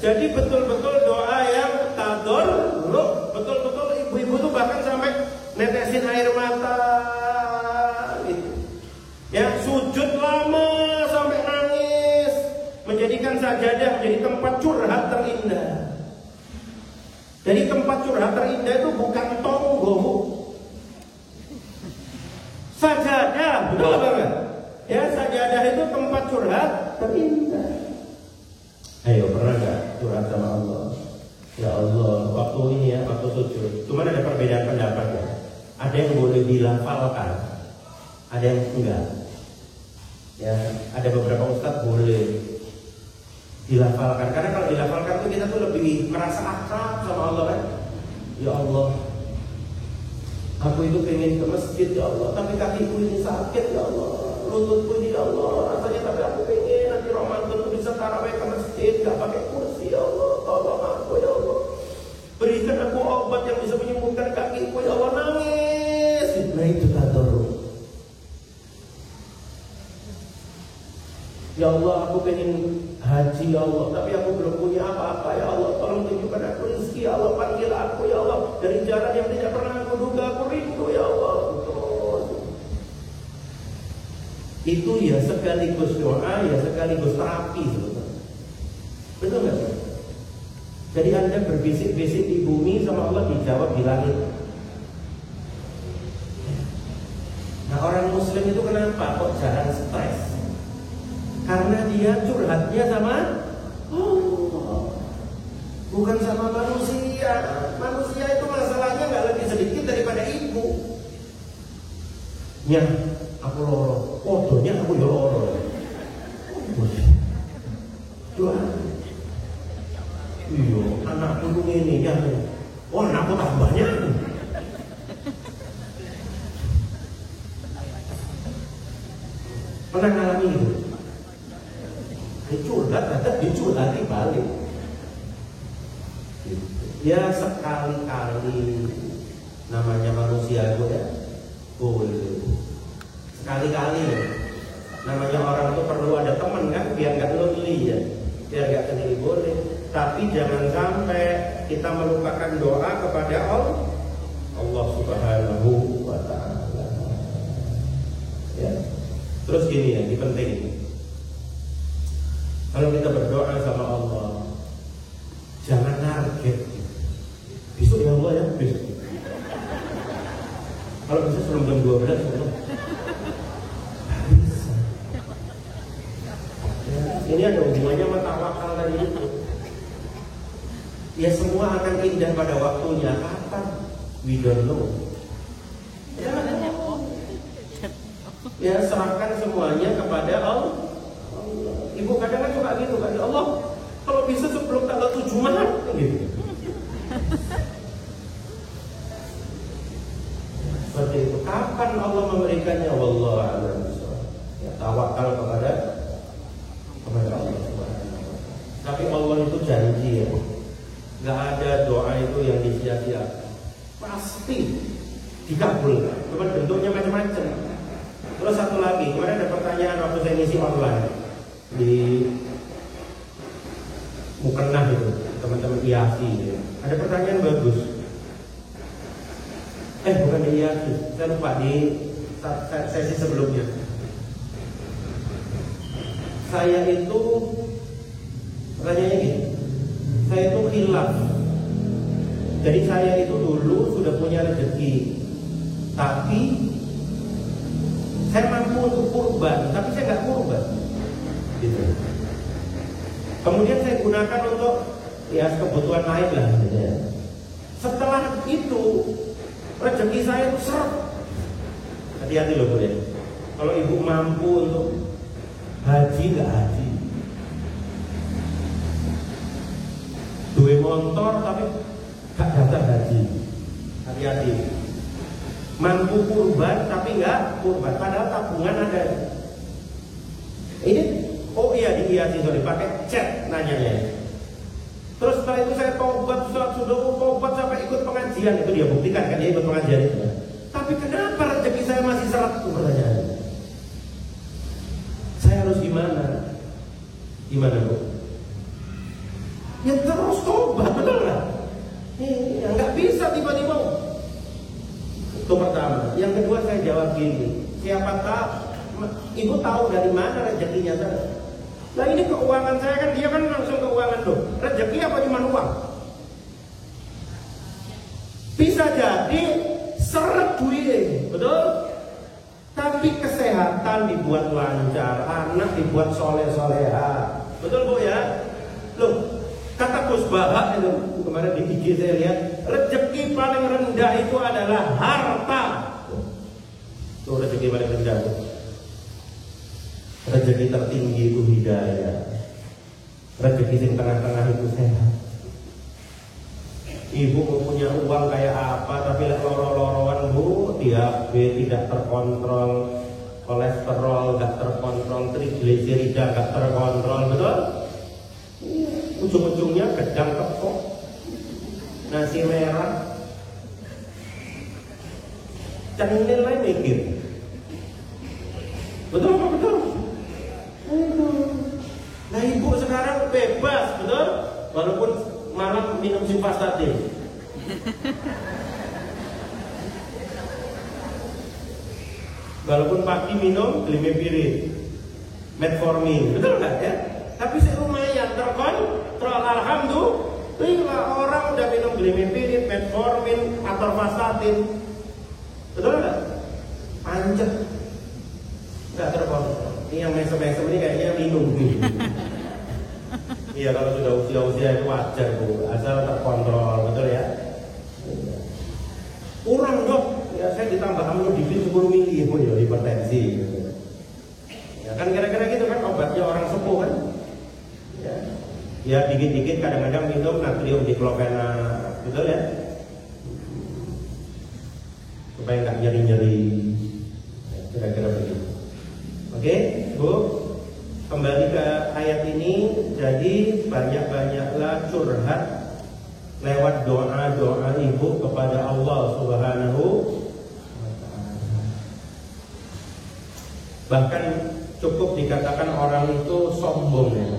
jadi betul-betul doa yang tadarru'. Betul-betul ibu-ibu tuh bahkan sampai netesin air mata. Ya, sujud lama sampai nangis, menjadikan sajadah menjadi tempat curhat terindah. Jadi tempat curhat terindah itu bukan tonggo, sajadah, betul banget. Ya, sajadah itu tempat curhat terindah. Ayo, pernah gak curhat sama Allah? Ya Allah, waktu ini ya, waktu sujud. Cuman ada perbedaan pendapat ya. Ada yang boleh dilafalkan, ada yang enggak. Ya, ada beberapa ustadz boleh dilafalkan, karena kalau dilafalkan tuh kita tuh lebih merasa akrab sama Allah kan. Ya Allah, aku itu pengen ke masjid ya Allah, tapi kakiku ini sakit ya Allah, lututku ini ya Allah rasanya, tapi aku pengen nanti Ramadan tuh bisa tarawih ke masjid, gak pakai kursi ya Allah, tolong aku ya Allah, berikan aku obat yang bisa menyembuhkan kakiku ya Allah. Nangis. Nah, itu tadarru'. Ya Allah, aku pengen haji ya Allah, tapi aku belum punya apa-apa ya Allah, tolong tunjukkan aku rezeki ya Allah, panggil aku ya Allah dari jalan yang tidak pernah aku duga, aku rindu ya Allah. Betul. Itu ya sekaligus doa, ya sekaligus terapi sebetulnya. Betul nggak? Jadi Anda berbisik-bisik di bumi, sama Allah dijawab di langit. Nah, orang Muslim itu kenapa kok jarang stres? Karena dia curhatnya sama Allah, bukan sama manusia. Manusia itu masalahnya nggak lebih sedikit daripada ibu. Ya, aku loro, fotonya aku loro. Doa. Iya, anakku tuh ini ya. Oh, anakku tak banyak. Pernah ngalami itu? Curhat, tetap dicurhati balik. Ya sekali-kali Namanya manusia itu ya, boleh sekali-kali ya. Namanya orang itu perlu ada teman kan, biar nggak lonely ya, biar nggak sendiri boleh. Tapi jangan sampai kita melupakan doa kepada Allah Subhanahu wa Ta'ala. Ya. Terus gini ya, ini penting. Kalau kita berdoa sama Allah, jangan target. Besok ya Allah ya, besok. Kalau bisa sebelum jam 12 Allah. Bisa. Ya, ini ada hubungannya sama tawakal tadi itu. Ya semua akan indah pada waktunya. Kapan? We don't know. Ya serahkan semuanya kepada Allah. Ibu kadang kan suka gitu kan, Allah kalau bisa sebelum tanggal 7 Maret gitu. Seperti itu. Kapan Allah memberikannya? Wallahu a'lam. Ya tawakal kepada Allah Subhanahu. Tapi Allah itu janji ya. Gak ada doa itu yang disia-siakan. Pasti dikabulkan. Cuma bentuknya macam-macam. Terus satu lagi, kemarin ada pertanyaan waktu saya ngisi online di Mukennah itu, teman-teman IASI ya. Ada pertanyaan bagus. Bukan di IASI, saya lupa di sesi sebelumnya. Saya itu pertanyaannya gini, saya itu khilaf. Jadi saya itu dulu sudah punya rezeki, tapi saya mampu untuk kurban, tapi saya nggak kurban. Gitu. Kemudian saya gunakan untuk ya kebutuhan lain lah. Gitu ya. Setelah itu rezeki saya itu seret. Hati-hati loh Bu ya. Kalau ibu mampu untuk haji nggak haji, duwe motor tapi gak daftar haji, hati-hati. Mampu kurban tapi nggak kurban, padahal tabungan ada. Ini oh iya di IASI sorry pakai chat nanyanya. Terus setelah itu saya tobat, sudah tobat sampai ikut pengajian, itu dia buktikan kan dia ikut pengajian itu. Tapi kenapa rezeki saya masih seret? Itu pertanyaannya. Saya harus gimana? Gimana Bu? Ya terus tobat, betul nggak? Ya nggak bisa tiba-tiba. Itu pertama. Yang kedua saya jawab gini, siapa tahu ibu tahu dari mana rezekinya saya. Nah ini keuangan saya kan, dia kan langsung keuangan loh. Rezeki apa cuma uang? Bisa jadi seret duit, betul? Tapi kesehatan dibuat lancar, anak dibuat soleh-soleha, betul Bu ya? Loh, kata Gus Bahak itu kemarin di IG saya lihat, rezeki paling rendah itu adalah harta. Tuh rezeki paling rendah. Rezeki tertinggi itu hidayah. Rezeki yang tengah-tengah itu sehat. Ibu mau punya uang kayak apa, tapi loro-loroan Bu, diabetes tidak terkontrol, kolesterol gak terkontrol, trigliserida gak terkontrol, betul? Ujung-ujungnya gedang kepok, nasi merah, cenil lain mikir, betul apa betul? Nah ibu sekarang bebas, betul? Walaupun malam minum simvastatin. Walaupun pagi minum glimepiride, metformin, betul nggak ya? Tapi saya lumayan terkontrol, alhamdulillah. Orang udah minum glimepiride, metformin, atorvastatin, betul nggak? Pancet, nggak terkontrol. Ini yang mesem-mesem ini kayaknya minum. Iya kalau sudah usia-usia itu wajar Bu, asal terkontrol, betul ya? Kurang Dok, ya saya ditambah amlodipin 10 mili Bu ya, hipertensi. Ya kan kira-kira gitu kan obatnya orang sepuh kan? Ya dikit-dikit kadang-kadang minum natrium diklofenak, betul ya? Supaya nggak nyeri-nyeri, kira-kira begitu. Oke, Bu, kembali ke ayat ini. Jadi banyak-banyaklah curhat lewat doa-doa ibu kepada Allah Subhanahu wa Ta'ala. Bahkan cukup dikatakan orang itu sombong ya,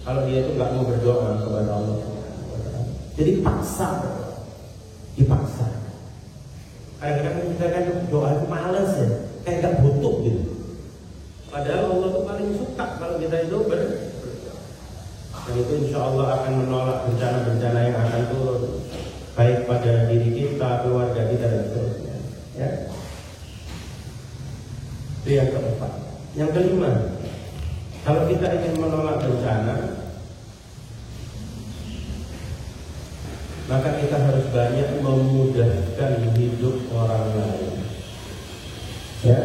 kalau dia itu nggak mau berdoa kepada Allah Subhanahu wa Ta'ala. Jadi dipaksa. Kadang-kadang kita kan doa itu males ya, kayak nggak butuh gitu. Padahal Allah itu paling suka kalau kita itu berdoa. Dan itu insya Allah akan menolak bencana-bencana yang akan turun, baik pada diri kita, keluarga kita dan seterusnya. Ya. Itu yang keempat. Yang kelima, kalau kita ingin menolak bencana, maka kita harus banyak memudahkan hidup orang lain. Ya,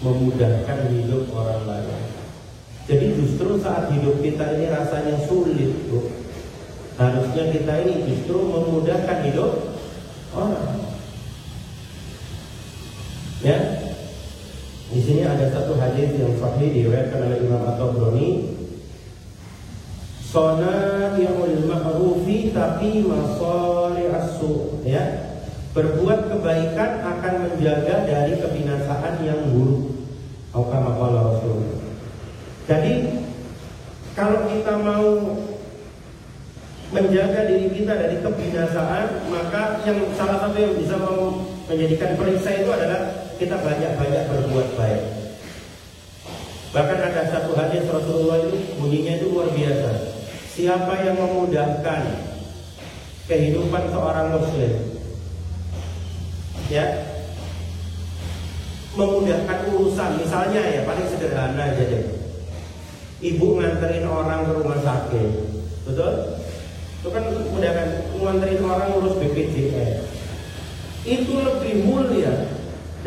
memudahkan hidup orang lain. Jadi justru saat hidup kita ini rasanya sulit, Bu, harusnya kita ini justru memudahkan hidup orang. Ya, di sini ada satu hadis yang sahih diriwayatkan oleh Imam At-Tabrani. Sana'iul ma'rufi tapi masari'as su', ya. Berbuat kebaikan akan menjaga dari kebinasaan yang buruk. Kama qala Rasulullah. Jadi kalau kita mau menjaga diri kita dari kebinasaan, maka yang salah satu yang bisa menjadikan perisai itu adalah kita banyak-banyak berbuat baik. Bahkan ada satu hadis Rasulullah itu bunyinya itu luar biasa. Siapa yang memudahkan kehidupan seorang muslim, ya, memudahkan urusan, misalnya ya paling sederhana aja deh, ibu nganterin orang ke rumah sakit, betul? Itu kan memudahkan, nganterin orang urus BPJS. Itu lebih mulia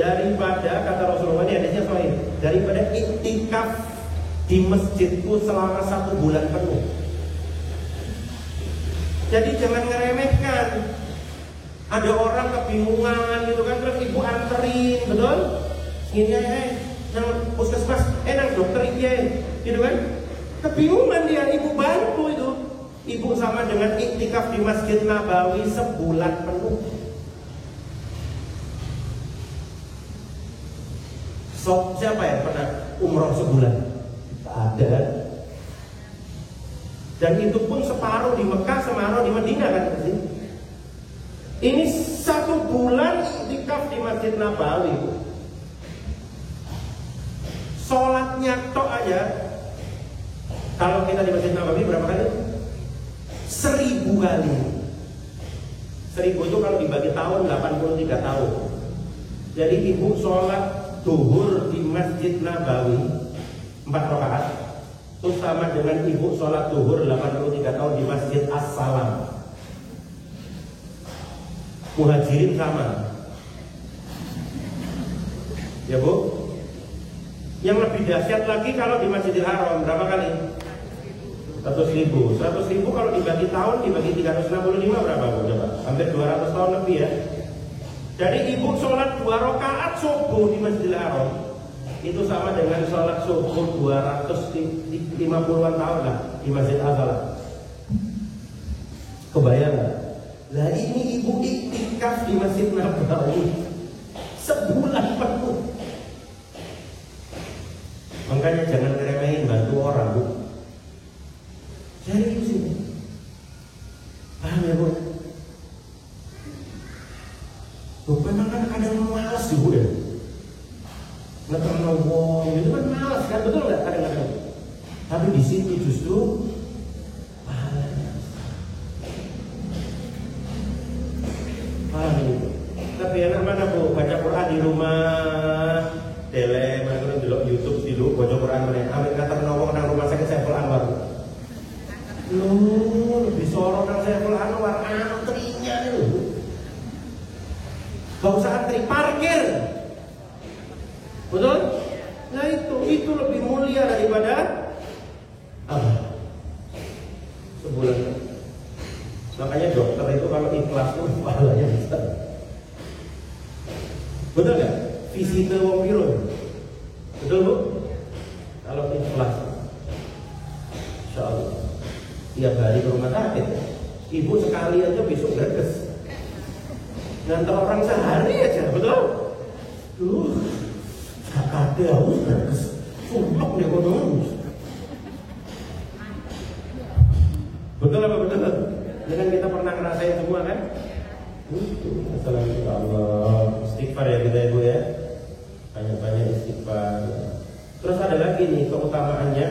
daripada, kata Rasulullah ini hadisnya sahih, daripada iktikaf di masjidku selama 1 bulan penuh. Jadi jangan ngeremehkan. Ada orang kebingungan gitu kan, terus ibu anterin, betul? Ini nang puskesmas, nang dokter iki, gitu kan? Kebingungan dia, ibu bantu itu. Ibu sama dengan iktikaf di Masjid Nabawi sebulan penuh. So, siapa yang pernah umroh sebulan? Ada. Dan itu pun separuh di Mekah, separuh di Madinah kan? Ini 1 bulan iktikaf di Masjid Nabawi. Sholatnya tok aja, kalau kita di Masjid Nabawi berapa kali? 1000 kali. 1000 itu kalau dibagi tahun 83 tahun. Jadi ibu sholat zuhur di Masjid Nabawi 4 rakaat itu sama dengan ibu sholat zuhur 83 tahun di Masjid As-Salam. Muhajirin sama, ya Bu. Yang lebih dahsyat lagi kalau di Masjidil Haram berapa kali? 100.000. 100.000 kalau dibagi tahun, dibagi 365 berapa Bu? Coba, hampir 200 tahun lebih ya. Jadi ibu sholat 2 rakaat subuh di Masjidil Haram itu sama dengan sholat subuh 250-an tahun lah di Masjid Al-Salam. Kebayang gak? Lah ini ibu iktikaf di Masjid Nabawi sebulan penuh. Makanya jangan ngeremehin bantu orang, Bu. Jadi itu sih, paham ya Bu? Bu, memang kan kadang malas sih Bu ya, ngetem ngomong itu kan malas kan, betul nggak kadang-kadang? Tapi di sini justru paham itu. Tapi enak mana Bu, baca Quran di rumah, tele, mana dulu YouTube dulu, baca Quran mana? Amin kata ngomong nang rumah sakit Saiful Anwar. Lu lebih sorot nang Saiful Anwar, antrinya itu. Gak usah antri, parkir. Betul? Nah itu lebih mulia daripada sebulan. Makanya dokter itu kalau ikhlas tuh pahalanya besar. Betul gak? Visite wong piro. Betul Bu? Kalau ikhlas, insya Allah tiap hari ke rumah sakit. Ibu sekali aja besok greges. Ngantar orang sehari aja, betul? Zakatnya harus greges. Sumpah nih kono. Betul apa betul? Ini kan kita pernah ngerasain semua kan? Assalamualaikum Allah. Istighfar ya kita ibu ya. Banyak-banyak istighfar. Terus ada lagi nih keutamaannya.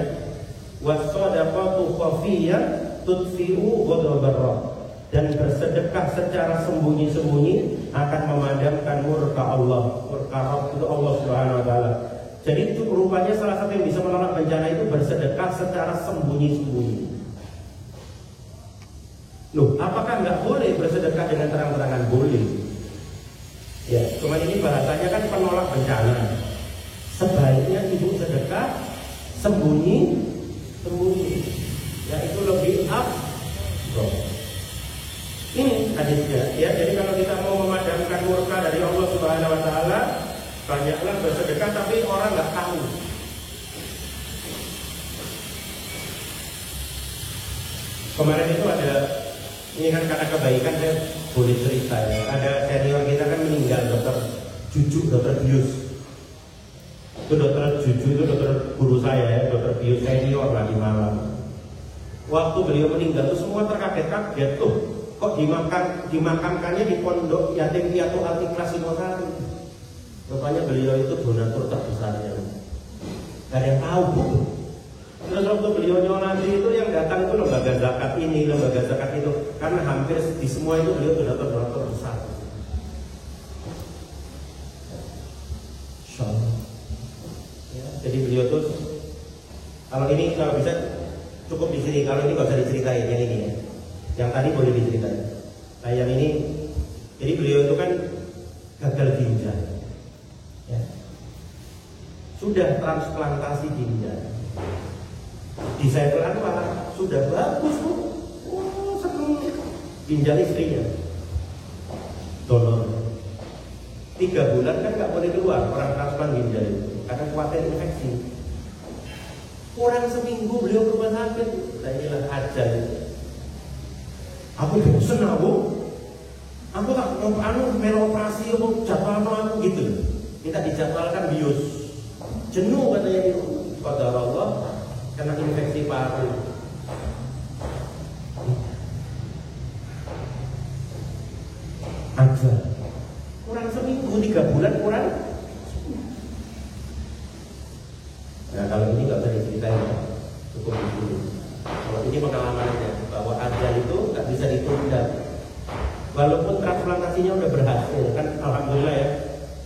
Was-shadaqatu khafiyah tudfi'u ghadabar Rabb. Dan bersedekah secara sembunyi-sembunyi akan memadamkan murka Allah. Murka Rabb itu Allah Subhanahu wa taala. Jadi itu rupanya salah satu yang bisa menolak bencana itu bersedekah secara sembunyi-sembunyi. Loh, apakah nggak boleh bersedekah dengan terang-terangan? Boleh. Ya, cuma ini bahasanya kan penolak bencana. Sebaiknya ibu sedekah sembunyi. Ya itu lebih afdal. Ini hadisnya. Ya, jadi kalau kita mau memadamkan murka dari Allah Subhanahu wa taala, banyaklah bersedekah tapi orang nggak tahu. Kemarin itu ada, ini kan karena kebaikan saya boleh cerita ya. Ada senior kita kan meninggal, dokter Juju, dokter Bius. Itu dokter Juju itu dokter guru saya ya, dokter Bius senior lah di Malang. Waktu beliau meninggal itu semua terkaget-kaget tuh. Kok dimakamkannya di pondok yatim piatu Al-Ikhlas Singosari. Rupanya beliau itu donatur terbesarnya. Gak ada yang tahu bu. Terus waktu beliau nyolati itu yang datang itu lembaga zakat ini, lembaga zakat itu. Karena hampir di semua itu beliau donatur besar. Ya, jadi beliau tuh kalau ini kalau bisa cukup di sini, kalau ini gak usah diceritain yang ini ya. Yang tadi boleh diceritain. Nah yang ini, jadi beliau itu kan gagal ginjal. Ya. Sudah transplantasi ginjal. Di Saiful Anwar sudah bagus tuh. Oh, seneng. Ginjal istrinya donor. 3 bulan kan nggak boleh keluar orang transplant ginjal itu karena khawatir infeksi. Kurang seminggu beliau ke rumah sakit. Nah inilah ajal itu. Aku bosen aku tak mau melo operasi, aku jadwal aku gitu. Kita dijadwalkan bius. Jenuh katanya itu. Qadar Allah karena infeksi paru. Aja. Kurang seminggu, 3 bulan kurang. Nah kalau ini nggak usah diceritain, cukup dulu. Kalau ini pengalamannya bahwa ajal itu nggak bisa ditunda. Walaupun transplantasinya udah berhasil, kan alhamdulillah ya.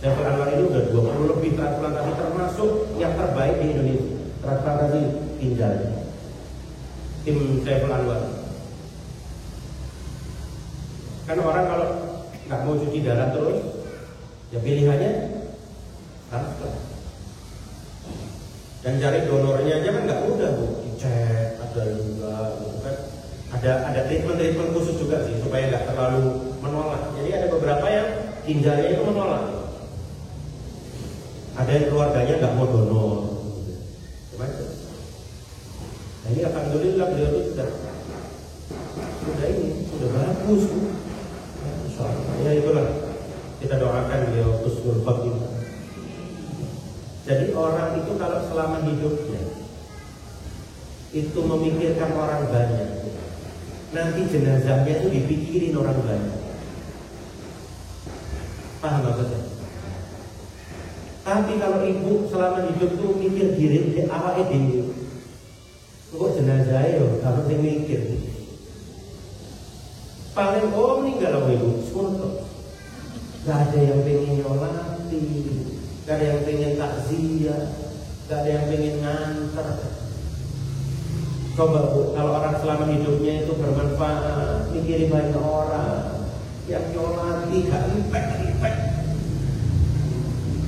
Saiful Anwar ini udah 20 lebih transplantasi termasuk yang terbaik di Indonesia. Transplantasi ginjal. Tim Saiful Anwar. Kan orang kalau nggak mau cuci darah terus, ya pilihannya transplant. Dan cari donornya aja kan nggak mudah bu, dicek ada juga, gitu kan. Ada treatment khusus juga sih supaya nggak terlalu menolak. Jadi ada beberapa yang ginjalnya itu menolak. Ada yang keluarganya nggak mau donor. Nah ini alhamdulillah beliau itu sudah bagus. Ya itulah kita doakan beliau husnul khotimah. Jadi orang itu kalau selama hidupnya itu memikirkan orang banyak, nanti jenazahnya itu dipikirin orang banyak. Paham maksudnya? Tapi kalau ibu selama hidup itu mikir diri awake dhewe, kok jenazahnya yo kalau sing mikir. Paling meninggal loh ibu, suntuk. Gak ada yang pengen nyolati, gak ada yang pengen takziah, gak ada yang pengen nganter. Coba bu, kalau orang selama hidupnya itu bermanfaat, mikirin banyak orang, yang nyolati gak impek.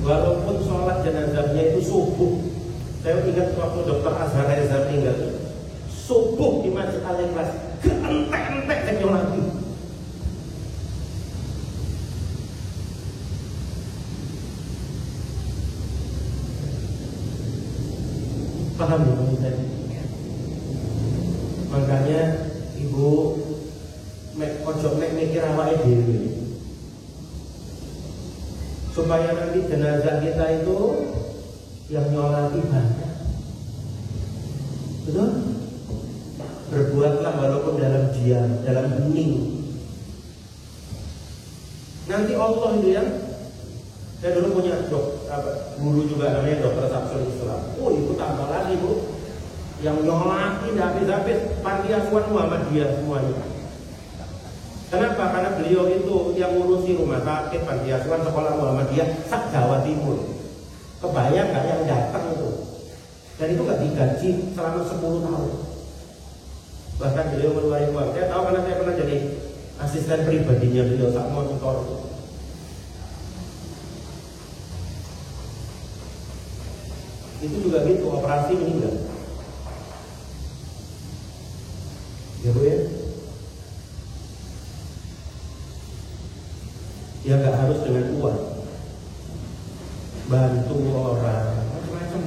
Walaupun sholat jenazahnya itu subuh. Saya ingat waktu Dr. Azhar Reza meninggal, subuh di Masjid Al-Ikhlas, entek-entek yang nyolati. Paham ya maksud saya? Makanya ibu ojo mek mikir awake dhewe. Supaya nanti jenazah kita itu yang nyolati banyak. Betul? Berbuatlah walaupun dalam diam, dalam hening. Nanti Allah itu ya. Saya dulu punya guru juga namanya Dr. Samsul Islam. Oh, itu tambah lagi Bu. Yang nyolati habis-habis panti asuhan Muhammadiyah semuanya. Kenapa? Karena beliau itu yang ngurusi rumah sakit, panti asuhan, sekolah Muhammadiyah sak Jawa Timur. Kebayang nggak yang datang itu? Dan itu nggak digaji selama 10 tahun. Bahkan beliau mengeluarkan uang. Saya tahu karena saya pernah jadi asisten pribadinya beliau sak monitor. Itu juga gitu, operasi meninggal. Ya Bu ya. Ya nggak harus dengan uang. Bantu orang, macam-macam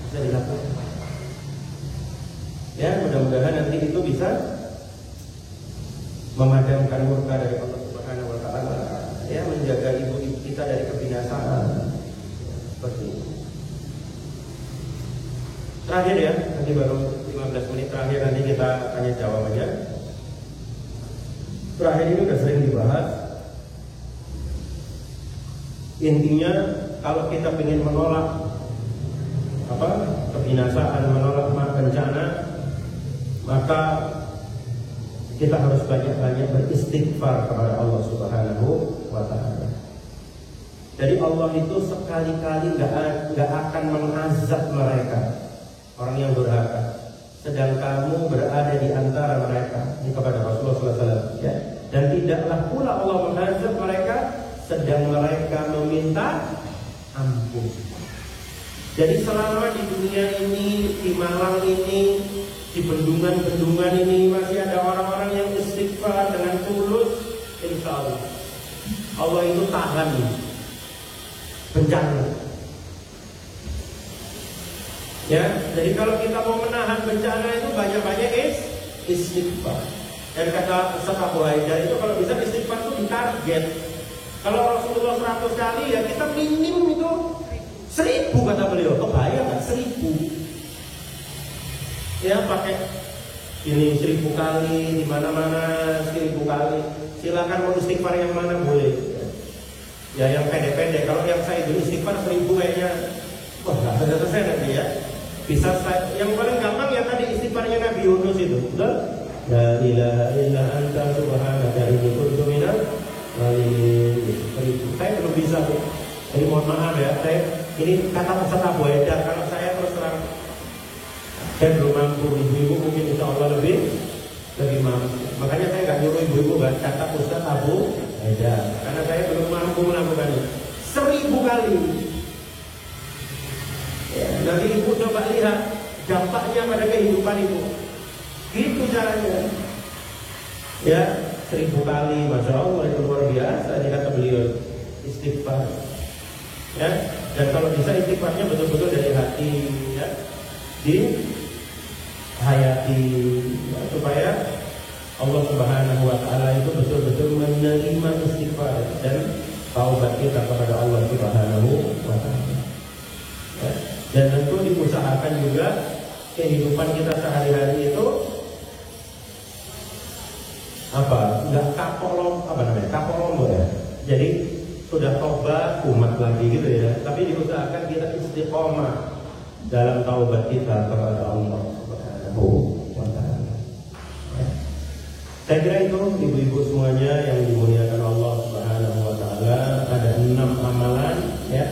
bisa dilakukan. Ya mudah-mudahan nanti itu bisa memadamkan murka dari Allah Subhanahu Wa Taala. Ya menjaga ibu-ibu kita dari kebinasaan. Seperti itu. Terakhir ya, nanti baru 15 menit terakhir nanti kita tanya jawab aja. Terakhir ini udah sering dibahas. Intinya kalau kita ingin menolak kebinasaan, menolak bencana, maka kita harus banyak-banyak beristighfar kepada Allah Subhanahu Wa Taala. Jadi Allah itu sekali-kali nggak akan mengazab mereka, orang yang durhaka, sedang kamu berada di antara mereka. Ini kepada Rasulullah SAW ya. Dan tidaklah pula Allah mengazab mereka sedang mereka meminta ampun. Jadi selama di dunia ini, di Malang ini, di bendungan-bendungan ini masih ada orang-orang yang istighfar dengan tulus, insya Allah itu tahan bencana. Ya, jadi kalau kita mau menahan bencana itu banyak-banyak istighfar. Dan kata Ustaz Abu Haidar itu kalau bisa istighfar itu ditarget. Kalau Rasulullah 100 kali ya kita minim itu 1000 kata beliau. Kebayang nggak 1000? Ya pakai ini 1000 kali di mana-mana 1000 kali. Silakan mau istighfar yang mana boleh. Ya yang pendek-pendek. Kalau yang saya dulu istighfar 1000 kayaknya wah nggak selesai nanti ya. Bisa yang paling gampang ya tadi istighfarnya Nabi Yunus itu. Betul? La ilaha illa anta subhanaka inni kuntu minadz zalimin. Saya belum bisa tuh. Jadi mohon maaf ya, ini kata Ustaz Abu Haidar. Kalau saya terus terang saya belum mampu, ibu-ibu mungkin insya Allah lebih mampu. Makanya saya nggak nyuruh ibu-ibu kan kata Ustaz Abu Haidar, karena saya belum mampu melakukannya 1000 kali. Ya, nanti ibu coba lihat dampaknya pada kehidupan ibu. Gitu caranya. Ya 1000 kali, masya Allah itu luar biasa. Ini kata beliau istighfar. Ya, dan kalau bisa istighfarnya betul-betul dari hati, ya, dihayati, ya, supaya Allah Subhanahu Wa Taala itu betul-betul menerima istighfar dan taubat kita kepada Allah Subhanahu Wa Taala. Ya. Dan tentu diusahakan juga kehidupan kita sehari-hari itu nggak kapolombo ya. Jadi sudah tobat umat lagi gitu ya. Tapi diusahakan kita istiqomah dalam taubat kita kepada Allah Subhanahu Wa Taala. Ya. Saya kira itu ibu-ibu semuanya yang dimuliakan Allah Subhanahu Wa Taala, ada 6 amalan ya,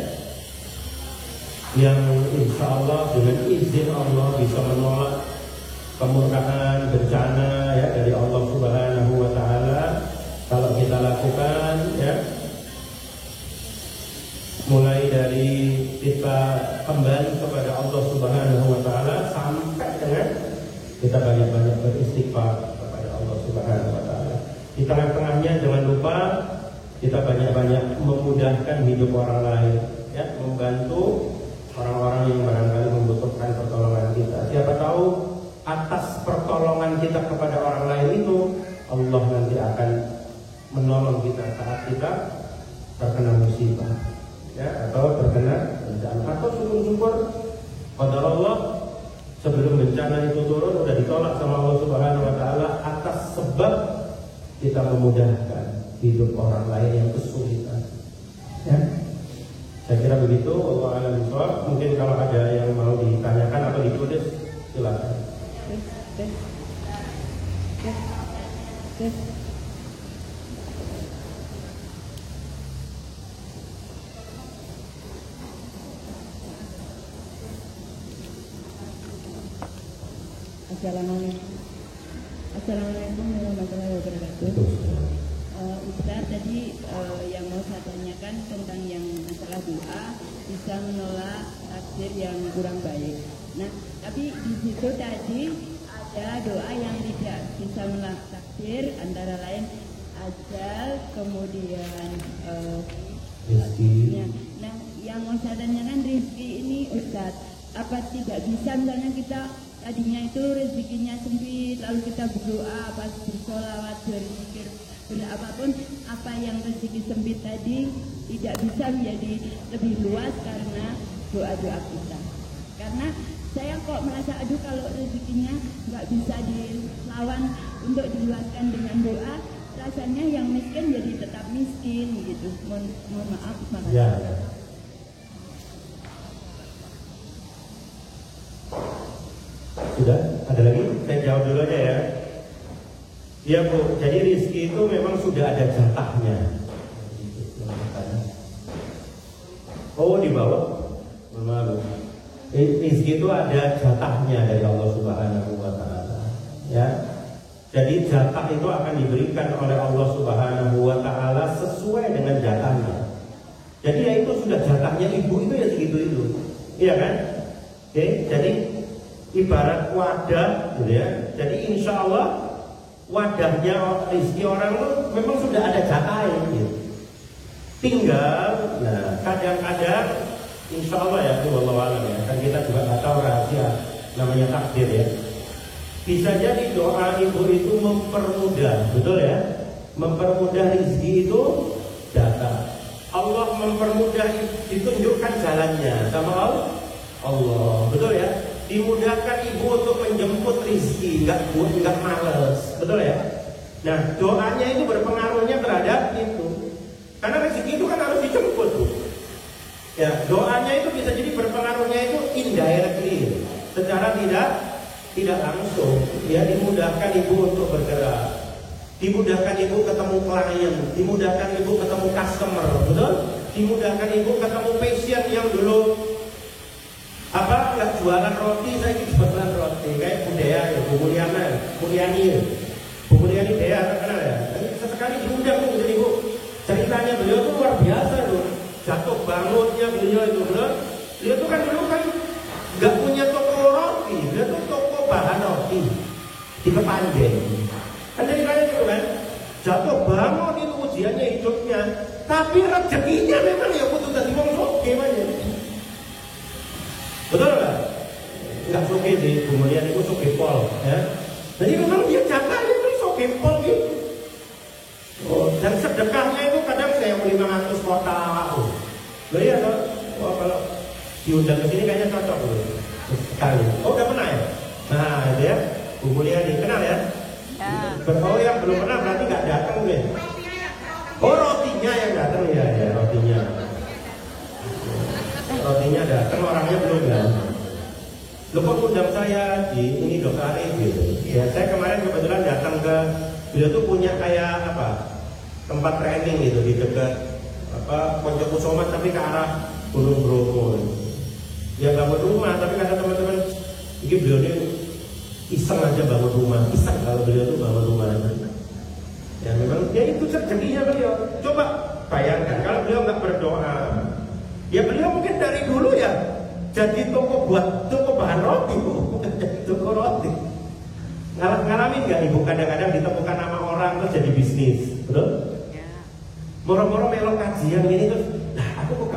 yang insya Allah dengan izin Allah bisa menolak kemurkaan bencana ya dari Allah Subhanahu Wa Taala kalau kita lakukan ya, mulai dari kita kembali kepada Allah Subhanahu Wa Taala sampai dengan kita banyak-banyak beristighfar kepada Allah Subhanahu Wa Taala. Di tengah-tengahnya jangan lupa kita banyak-banyak memudahkan hidup orang lain ya, membantu orang-orang yang barangkali membutuhkan pertolongan kita. Siapa tahu atas pertolongan kita kepada orang lain itu Allah nanti akan kita saat kita terkena musibah, ya, atau terkena bencana, atau syukur-syukur qadar Allah sebelum bencana itu turun udah ditolak sama Allah Subhanahu wa taala atas sebab kita memudahkan hidup orang lain yang kesulitan. Ya. Saya kira begitu. Allah a'lam bishawab. Mungkin kalau ada yang mau ditanyakan atau ditulis silakan. Assalamualaikum warahmatullahi wabarakatuh. Ustaz, tadi yang mau saya tanyakan tentang yang masalah doa bisa menolak takdir yang kurang baik. Nah, tapi di situ tadi ada doa yang tidak bisa menolak takdir, antara lain ajal, kemudian rezeki. Nah, yang mau saya tanyakan rezeki ini Ustaz, apa tidak bisa misalnya kita tadinya itu rezekinya sempit, lalu kita berdoa, pas bersolawat, berzikir, berapapun, apa yang rezeki sempit tadi tidak bisa menjadi lebih luas karena doa-doa kita. Karena saya kok merasa aduh kalau rezekinya nggak bisa dilawan untuk diluaskan dengan doa, rasanya yang miskin jadi tetap miskin gitu. Mohon maaf, makasih. Ya. Sudah? Ada lagi? Saya jawab dulu aja ya. Iya Bu, jadi rezeki itu memang sudah ada jatahnya. Oh di bawah? Maaf. Rezeki itu ada jatahnya dari Allah Subhanahu wa taala. Ya. Jadi jatah itu akan diberikan oleh Allah Subhanahu wa taala sesuai dengan jatahnya. Jadi ya itu sudah jatahnya ibu itu ya segitu itu. Iya kan? Oke, jadi ibarat wadah gitu ya. Jadi insya Allah wadahnya rezeki orang itu memang sudah ada jatahnya gitu. Tinggal, nah kadang-kadang insya Allah ya, wallahu a'lam ya, kan kita juga nggak tahu rahasia namanya takdir ya. Bisa jadi doa ibu itu mempermudah, betul ya, mempermudah rezeki itu datang. Allah mempermudah, ditunjukkan jalannya sama Allah, betul ya. Dimudahkan ibu untuk menjemput rezeki, nggak males, betul ya. Nah doanya itu berpengaruhnya terhadap itu, karena rezeki itu kan harus dijemput Bu. Ya, doanya itu bisa jadi berpengaruhnya itu indirectly, secara tidak langsung. Ya, dimudahkan ibu untuk bergerak, dimudahkan ibu ketemu klien, dimudahkan ibu ketemu customer, betul? Dimudahkan ibu ketemu pasien yang dulu nggak jualan roti, saya jualan roti kayak budaya ya, Bu Mulyani Dea terkenal ya. Sesekali diundang tuh jadi Bu, ceritanya beliau tuh luar biasa tuh, jatuh bangunnya beliau itu benar. Dia tuh kan dulu kan nggak punya toko roti, dia tuh toko bahan roti di Kepanjen. Kan ceritanya gitu kan, jatuh bangun itu ujiannya hidupnya, tapi rezekinya memang ya butuh dari wong soge aja. Betul nggak? Nggak soge sih, kemudian itu soge pol, ya. Jadi memang dia jatahnya itu soge pol gitu. Oh, dan sedekahnya itu kadang saya 500 kotak. Loh iya toh? Wah kalau diundang ke sini kayaknya cocok loh. Sekali. Oh udah pernah ya? Nah itu ya, Bu Mulyani kenal ya? Ya. Oh yang belum pernah berarti nggak datang deh. Oh rotinya yang datang ya, rotinya. Rotinya datang, orangnya belum kan? Lu kok undang saya di ini Dr. Arif gitu. Ya saya kemarin kebetulan datang ke beliau tuh punya kayak tempat training gitu di dekat Poncokusumo tapi ke arah Gunung Bromo. Ya bangun rumah, tapi kata teman-teman, ini beliau ini iseng aja bangun rumah, iseng kalau beliau tuh bangun rumah. Ya memang ya itu rezekinya beliau. Coba bayangkan kalau beliau nggak berdoa. Ya beliau mungkin dari dulu ya jadi toko bahan roti, bukan jadi toko roti. Ngalamin nggak ibu kadang-kadang ditemukan nama orang terus jadi bisnis, betul? Ya. Moro-moro melok kajian gini terus, nah aku kok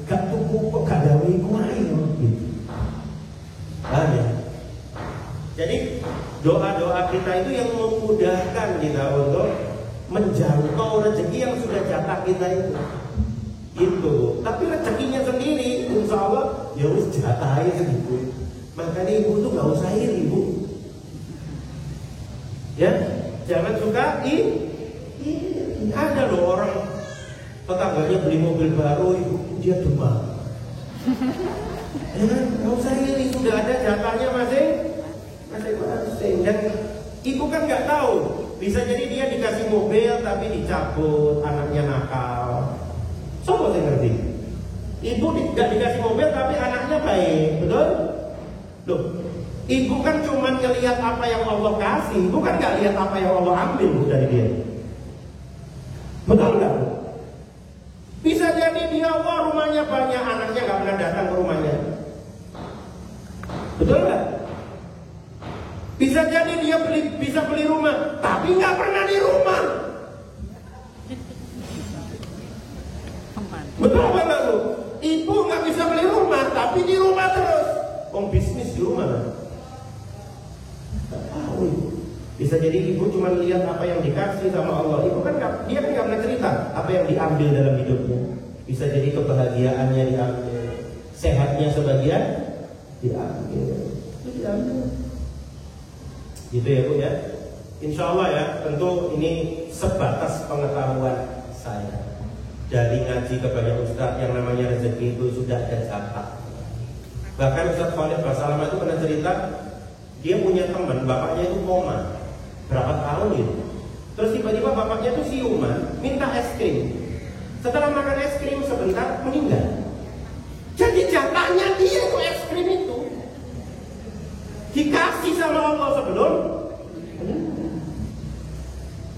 gak tuku kok gak gawe kuai gitu. Paham ya? Jadi doa-doa kita itu yang memudahkan kita untuk menjangkau rezeki yang sudah jatah kita itu. Tapi rezekinya sendiri insya Allah ya harus jatahnya segitu. Makanya ibu tuh gak usah iri, ibu. Ya, jangan suka ada loh orang tetangganya beli mobil baru, ibu dia demam. Ya kan, gak usah iri, sudah ada jatahnya masing-masing. Dan ibu kan nggak tahu, bisa jadi dia dikasih mobil tapi dicabut, anaknya nakal. Sopo yang ngerti? Ibu nggak dikasih mobil tapi anaknya baik, betul? Loh, ibu kan cuma ngelihat apa yang Allah kasih, bukan nggak lihat apa yang Allah ambil dari dia. Betul nggak? Bisa jadi dia, wah rumahnya banyak, anaknya nggak pernah datang ke rumahnya. Betul nggak? Bisa jadi dia bisa beli rumah, tapi nggak pernah di rumah. Betul apa enggak Bu? Ibu nggak bisa beli rumah, tapi di rumah terus. Bisnis di rumah kan? Nggak tahu. Bisa jadi ibu cuma lihat apa yang dikasih sama Allah. Ibu kan dia kan nggak pernah cerita apa yang diambil dalam hidupnya. Bisa jadi kebahagiaannya diambil, sehatnya sebagian diambil. Gitu ya Bu ya. Insya Allah ya, tentu ini sebatas pengetahuan saya. Dari ngaji ke banyak ustaz, yang namanya rezeki itu sudah ada jatah. Bahkan Ustaz Khalid Basalamah itu pernah cerita, dia punya teman, bapaknya itu koma berapa tahun gitu. Terus tiba-tiba bapaknya itu siuman, minta es krim. Setelah makan es krim sebentar meninggal. Jadi jatahnya dia itu es krim itu dikasih sama Allah sebelum.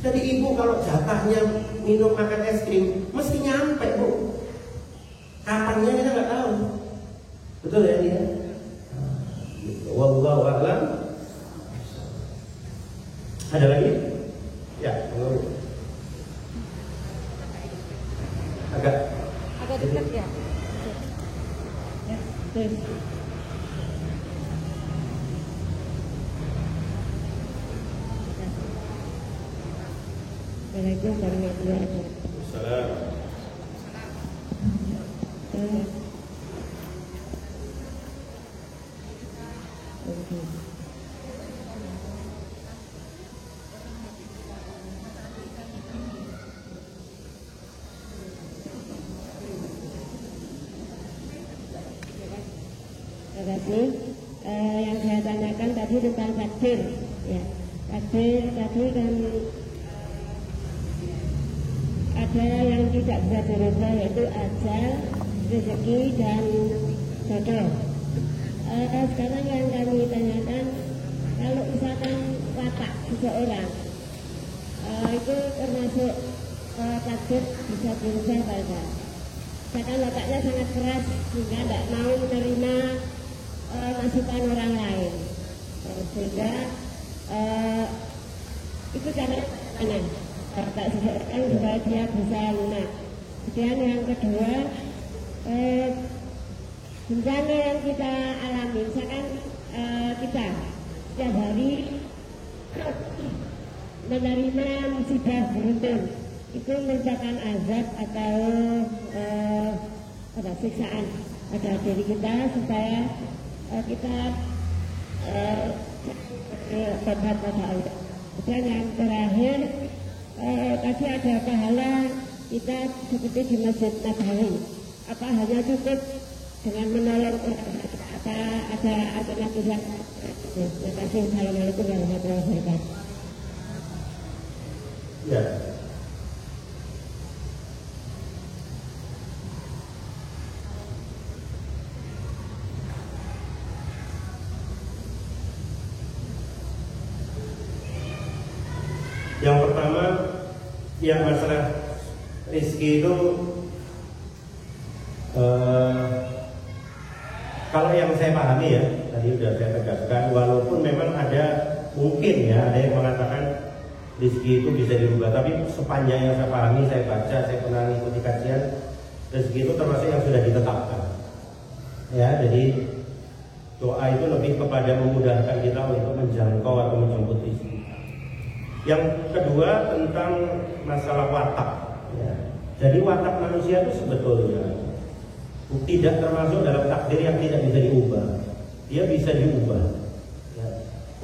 Jadi ibu kalau jatahnya minum makan es krim mesti nyampe Bu. Kapannya kita nggak tahu. Betul ya dia? Wallahu a'lam. Ada lagi? Ya, agak dekat ya. Ya, terus. Assalamualaikum warahmatullahi wabarakatuh. Terima kasih. Yang saya tanyakan tadi tentang takdir, ya. Takdir tadi kan ada yang tidak bisa dirubah, yaitu ajal, rezeki dan jodoh. Sekarang yang kami tanyakan, kalau misalkan watak seseorang itu termasuk takdir bisa berubah pada. Misalkan wataknya sangat keras sehingga tidak mau menerima masukan orang lain, sehingga itu caranya tak seseorang supaya dia bisa lunak. Kemudian yang kedua, bencana yang kita alami, misalkan kita setiap hari menerima musibah beruntun, itu merupakan azab atau siksaan pada diri kita supaya kita tobat pada Allah. Dan yang terakhir, tadi ada pahala kita seperti di Masjid Nabawi. Apa hanya cukup dengan menolong apa ada alternatif yang? Terima kasih. Assalamualaikum warahmatullahi wabarakatuh. Ya. Yang pertama, yang masalah rezeki itu, kalau yang saya pahami ya, tadi sudah saya tegaskan, walaupun memang ada mungkin ya, ada yang mengatakan rezeki itu bisa dirubah, tapi sepanjang yang saya pahami, saya baca, saya pernah mengikuti kajian, rezeki itu termasuk yang sudah ditetapkan. Ya, jadi doa itu lebih kepada memudahkan kita untuk menjangkau atau menjemput rezeki. Yang kedua tentang masalah watak. Ya. Jadi watak manusia itu sebetulnya tidak termasuk dalam takdir yang tidak bisa diubah. Dia bisa diubah. Ya.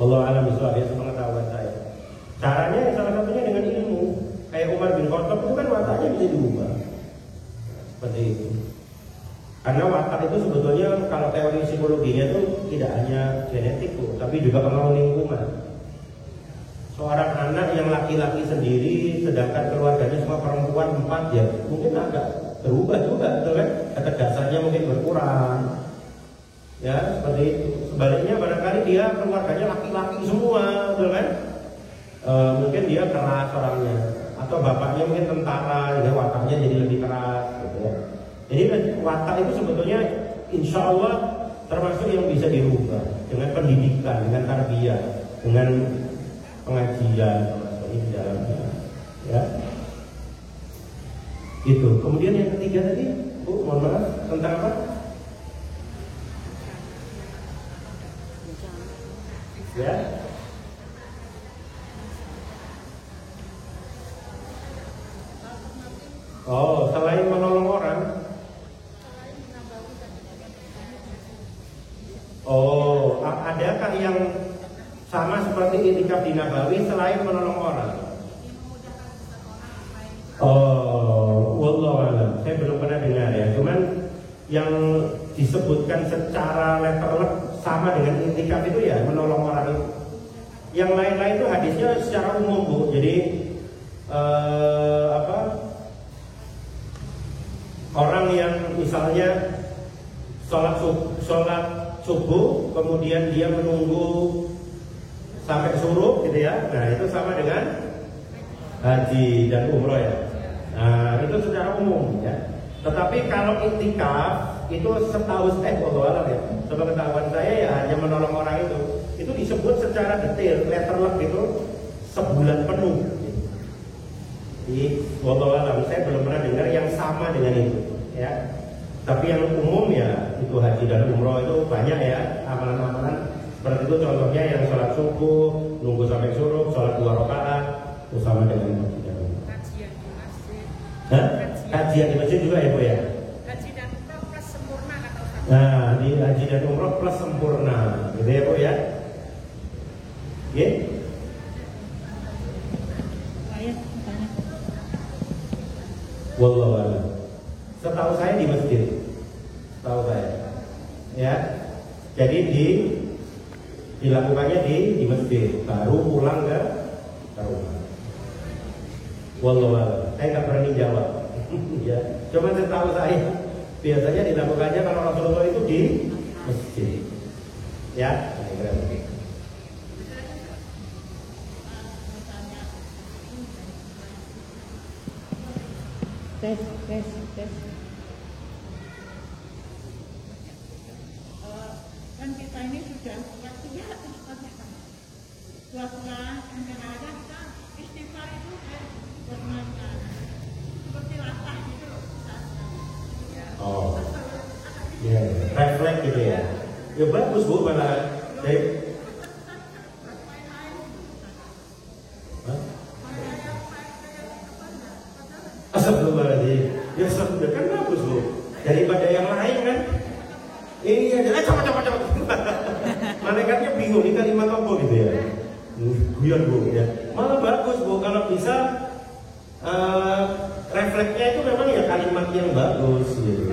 Wallahu a'lam bishawab, ya, sepengetahuan saya. Caranya salah satunya dengan ilmu. Kayak Umar bin Khattab itu kan wataknya bisa diubah. Seperti itu. Karena watak itu sebetulnya kalau teori psikologinya itu tidak hanya genetik, tapi juga pengaruh lingkungan. Seorang anak yang laki-laki sendiri, sedangkan keluarganya semua perempuan 4, ya mungkin agak berubah juga, betul kan? Ketegasannya mungkin berkurang. Ya, seperti itu. Sebaliknya barangkali dia keluarganya laki-laki semua, betul kan? Mungkin dia keras orangnya, atau bapaknya mungkin tentara, ya wataknya jadi lebih keras, gitu ya. Jadi watak itu sebetulnya insya Allah termasuk yang bisa dirubah dengan pendidikan, dengan tarbiyah, dengan pengajian di dalamnya, ya. Itu. Kemudian yang ketiga tadi, Bu, mohon maaf, tentang apa? Ya. Oh, selain menolong orang. Oh, adakah yang sama seperti itikaf di Nabawi selain menolong orang? Oh, wallahu a'lam. Saya belum pernah dengar ya. Cuman yang disebutkan secara letterlek sama dengan itikaf itu ya menolong orang itu. Yang lain-lain itu hadisnya secara umum, Bu. Jadi orang yang misalnya sholat subuh, kemudian dia menunggu sampai suruh, gitu ya. Nah, itu sama dengan haji dan umroh ya. Nah, itu secara umum ya. Tetapi kalau iktikaf itu setahu saya, Allah ya, sepengetahuan saya ya hanya menolong orang itu disebut secara detail, letterlek itu sebulan penuh. Jadi, Allah saya belum pernah dengar yang sama dengan itu, ya. Tapi yang umum ya itu haji dan umroh itu banyak ya amalan-amalan seperti itu. Contohnya yang sholat subuh, nunggu sampai suruh, sholat 2 rakaat, itu sama dengan haji dan umroh. Kajian di masjid. Hah? Kajian di masjid juga ya, Bu ya? Haji dan umroh plus sempurna kata Ustaz. Nah, di haji dan umroh plus sempurna, gitu ya, Bu ya? Oke? Wallahu a'lam. Setahu saya di masjid. Setahu saya. Ya. Jadi dilakukannya di masjid, baru pulang ke rumah. Wallahu a'lam. Saya nggak berani jawab. Ya. Cuma setahu saya biasanya dilakukannya kalau Rasulullah itu di masjid. Ya. Tes. Kan kita ini sudah waktunya puasa dan kadang-kadang kita istighfar itu bermakna seperti latah gitu loh. Oh, ya, refleks gitu ya. Ya bagus, Bu, malah. Astagfirullahaladzim. Ya sudah kan bagus, Bu. Daripada yang lain kan. Iya, coba. Malaikatnya bingung ini kalimat apa gitu ya. Guyon, Bu ya. Malah bagus, Bu, kalau bisa refleksnya itu memang ya kalimat yang bagus gitu.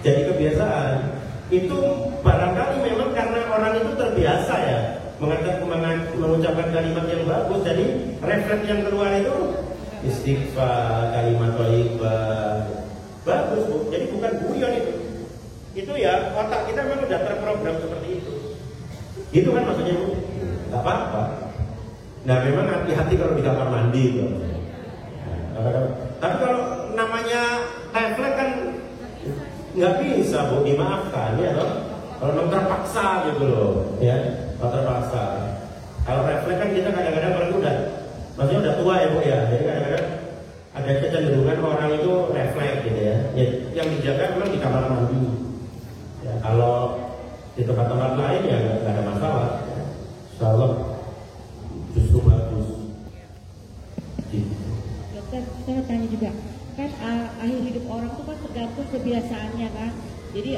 Jadi kebiasaan. Itu barangkali memang karena orang itu terbiasa ya mengucapkan kalimat yang bagus. Jadi refleks yang keluar itu istighfar, kalimat thayyibah. Bagus, Bu. Jadi bukan guyon itu. Itu ya otak kita memang sudah terprogram seperti itu. Itu kan maksudnya, Bu. Enggak apa-apa. Nah, memang hati-hati kalau di kamar mandi gitu. Tapi kalau namanya refleks kan nggak bisa, Bu, dimaafkan ya toh. Kalau memang terpaksa gitu loh, ya. Kalau terpaksa. Kalau refleks kan kita kadang-kadang kalau udah maksudnya udah tua ya, Bu ya. Jadi kadang-kadang ada kecenderungan orang itu refleks gitu ya. Yang dijaga memang di kamar mandi. Ya, kalau di tempat-tempat lain ya nggak ada masalah. Ya. Insyaallah justru bagus. kebiasaannya kan. Jadi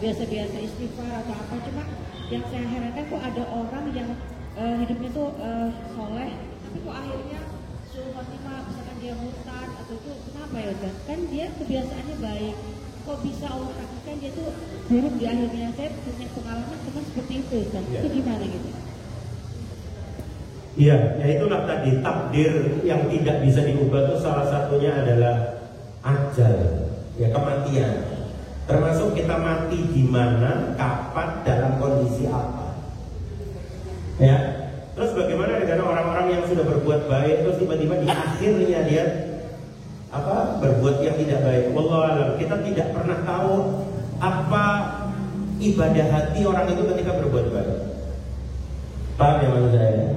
biasa-biasa istighfar atau apa, cuma yang saya herankan kok ada orang yang hidupnya tuh soleh, tapi kok akhirnya suul khotimah, misalkan dia murtad atau itu kenapa ya Ustaz? Kan dia kebiasaannya baik, kok bisa Allah takdirkan dia tuh buruk di akhirnya. Saya punya pengalaman teman seperti itu Ustaz. Ya. Itu gimana gitu? Iya, ya itulah tadi takdir yang tidak bisa diubah itu salah satunya adalah ajal, ya kematian. Termasuk kita mati di mana, kapan, dalam kondisi apa. Ya. Terus bagaimana dengan orang-orang yang sudah berbuat baik terus tiba-tiba di akhirnya dia berbuat yang tidak baik. Wallahu a'lam. Kita tidak pernah tahu apa ibadah hati orang itu ketika berbuat baik. Paham ya maksud saya?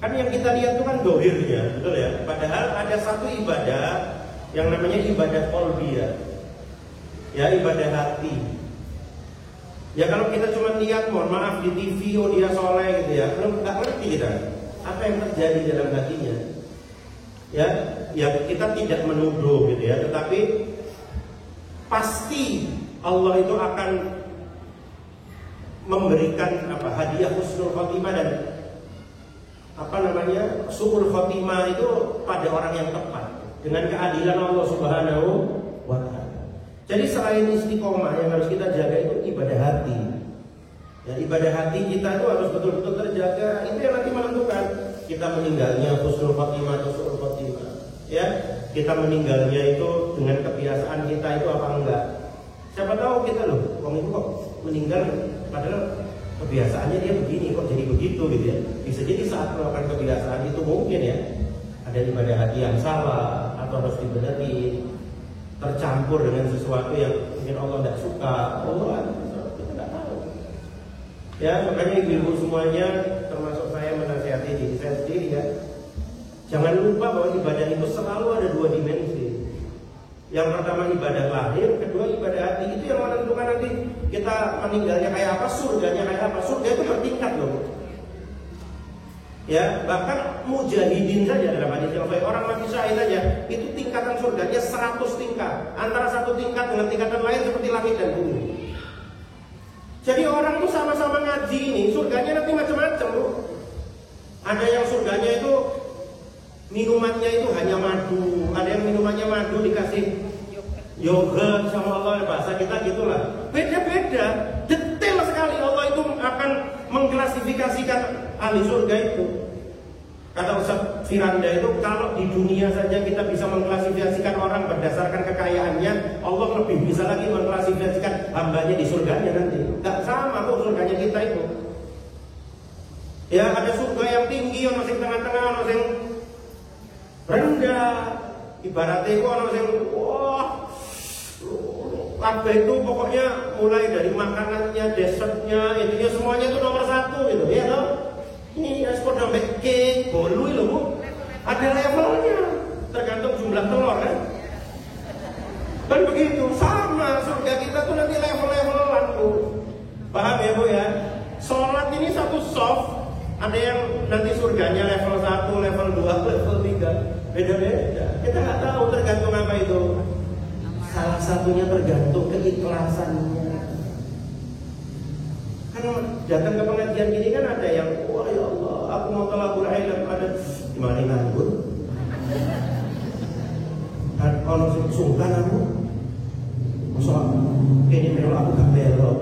Kan yang kita lihat itu kan dohirnya, betul ya? Padahal ada satu ibadah yang namanya ibadah qalbiyah. Ya, ibadah hati. Ya kalau kita cuma lihat, mohon maaf, di TV, oh dia soleh gitu ya, belum nggak ngerti kita apa yang terjadi dalam hatinya. Ya kita tidak menuduh gitu ya, tetapi pasti Allah itu akan memberikan hadiah husnul khotimah dan suul khotimah itu pada orang yang tepat dengan keadilan Allah Subhanahu wa ta'ala. Jadi selain istiqomah yang harus kita jaga itu ibadah hati. Ya, ibadah hati kita itu harus betul-betul terjaga. Itu yang nanti menentukan kita meninggalnya husnul khotimah atau suul khotimah. Ya, kita meninggalnya itu dengan kebiasaan kita itu apa enggak. Siapa tahu kita orang itu kok meninggal padahal kebiasaannya dia begini, kok jadi begitu gitu ya. Bisa jadi saat melakukan kebiasaan itu mungkin ya ada ibadah hati yang salah atau harus dibenahi, tercampur dengan sesuatu yang mungkin Allah tidak suka. Kita tidak tahu. Ya, makanya ibu-ibu semuanya, termasuk saya menasihati diri saya sendiri ya. Jangan lupa bahwa ibadah itu selalu ada dua dimensi. Yang pertama ibadah lahir, kedua ibadah hati. Itu yang menentukan nanti kita meninggalnya kayak apa, surganya kayak apa. Surga itu bertingkat loh. Ya, bahkan mujahidin saja dalam hadis yang baik, orang mati syahid saja itu tingkatan surganya 100 tingkat. Antara satu tingkat dengan tingkatan lain seperti langit dan bumi. Jadi orang itu sama-sama ngaji ini, surganya nanti macam-macam loh. Ada yang surganya itu minumannya itu hanya madu, ada yang minumannya madu dikasih yogurt sama Allah, bahasa kita gitulah. Beda-beda, detail sekali Allah itu akan mengklasifikasikan ahli surga itu. Kata Ustaz Firanda itu, kalau di dunia saja kita bisa mengklasifikasikan orang berdasarkan kekayaannya, Allah lebih bisa lagi mengklasifikasikan hambanya di surganya nanti. Gak sama kok surganya kita itu. Ya, ada surga yang tinggi, ono sing tengah-tengah, ono sing rendah. Ibaratnya itu ono sing kabeh itu pokoknya mulai dari makanannya, dessertnya, intinya semuanya itu nomor 1 gitu, ya toh? Ini ekspor sampai cake, bolu itu Bu. Ada levelnya, tergantung jumlah telur kan? Dan begitu, sama surga kita tuh nanti level-levelan Bu. Paham ya Bu ya? Sholat ini satu soft, ada yang nanti surganya level 1, level 2, level 3, beda-beda. Kita nggak tahu tergantung apa itu. Salah satunya tergantung keikhlasannya. Kan datang ke pengajian gini kan ada yang, wah ya Allah, aku mau thalabul ilm, ada gimana nganggur? Kan kalau sungkan aku, soal ini melo aku gak belok.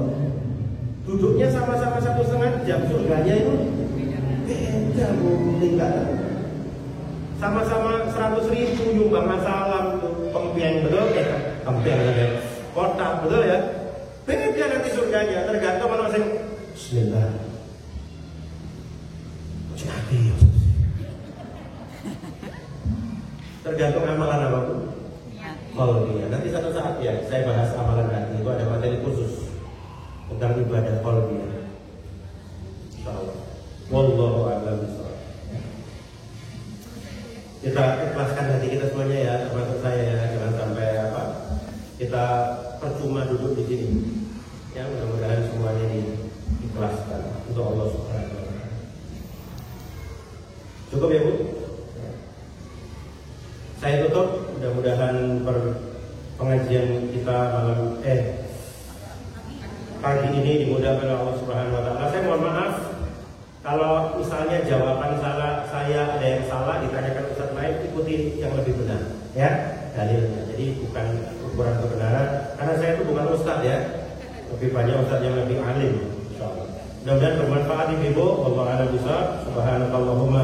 Duduknya sama-sama 1,5 jam, surganya itu beda Bu, tinggal. Sama-sama 100.000 nyumbang masalah tuh, pengpiang betul ya. Hampir ada kotak, betul ya? Beda nanti surganya, tergantung mana sing bismillah. Jadi tergantung amalan apa Bu? Kalau dia nanti satu saat ya saya bahas amalan hati, itu ada materi khusus tentang ibadah qalbiyah. Insyaallah. Wallahu a'lam bishawab. Kita ikhlaskan hati kita semuanya ya, termasuk saya ya, jangan sampai kita percuma duduk di sini. Ya, mudah-mudahan semuanya diikhlaskan untuk Allah Subhanahu wa taala. Cukup ya Bu? Saya tutup, mudah-mudahan pengajian kita pagi ini dimudahkan oleh Allah Subhanahu wa taala. Saya mohon maaf kalau misalnya jawaban saya ada yang salah, ditanyakan ustaz lain, ikuti yang lebih benar ya dalilnya. Jadi bukan ukuran kebenaran, karena saya itu bukan ustaz ya. Lebih banyak ustaz yang lebih alim, insyaallah. Mudah-mudahan bermanfaat ibu. Wallahu a'lam bishawab. Subhanakallahumma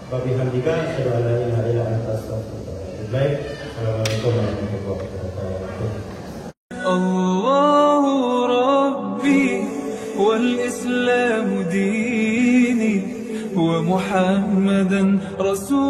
wa bihamdika asyhadu an la ilaha illa anta astaghfiruka wa atubu ilaik. Assalamualaikum warahmatullahi wabarakatuh. الله ربي والإسلام ديني ومحمدا رسول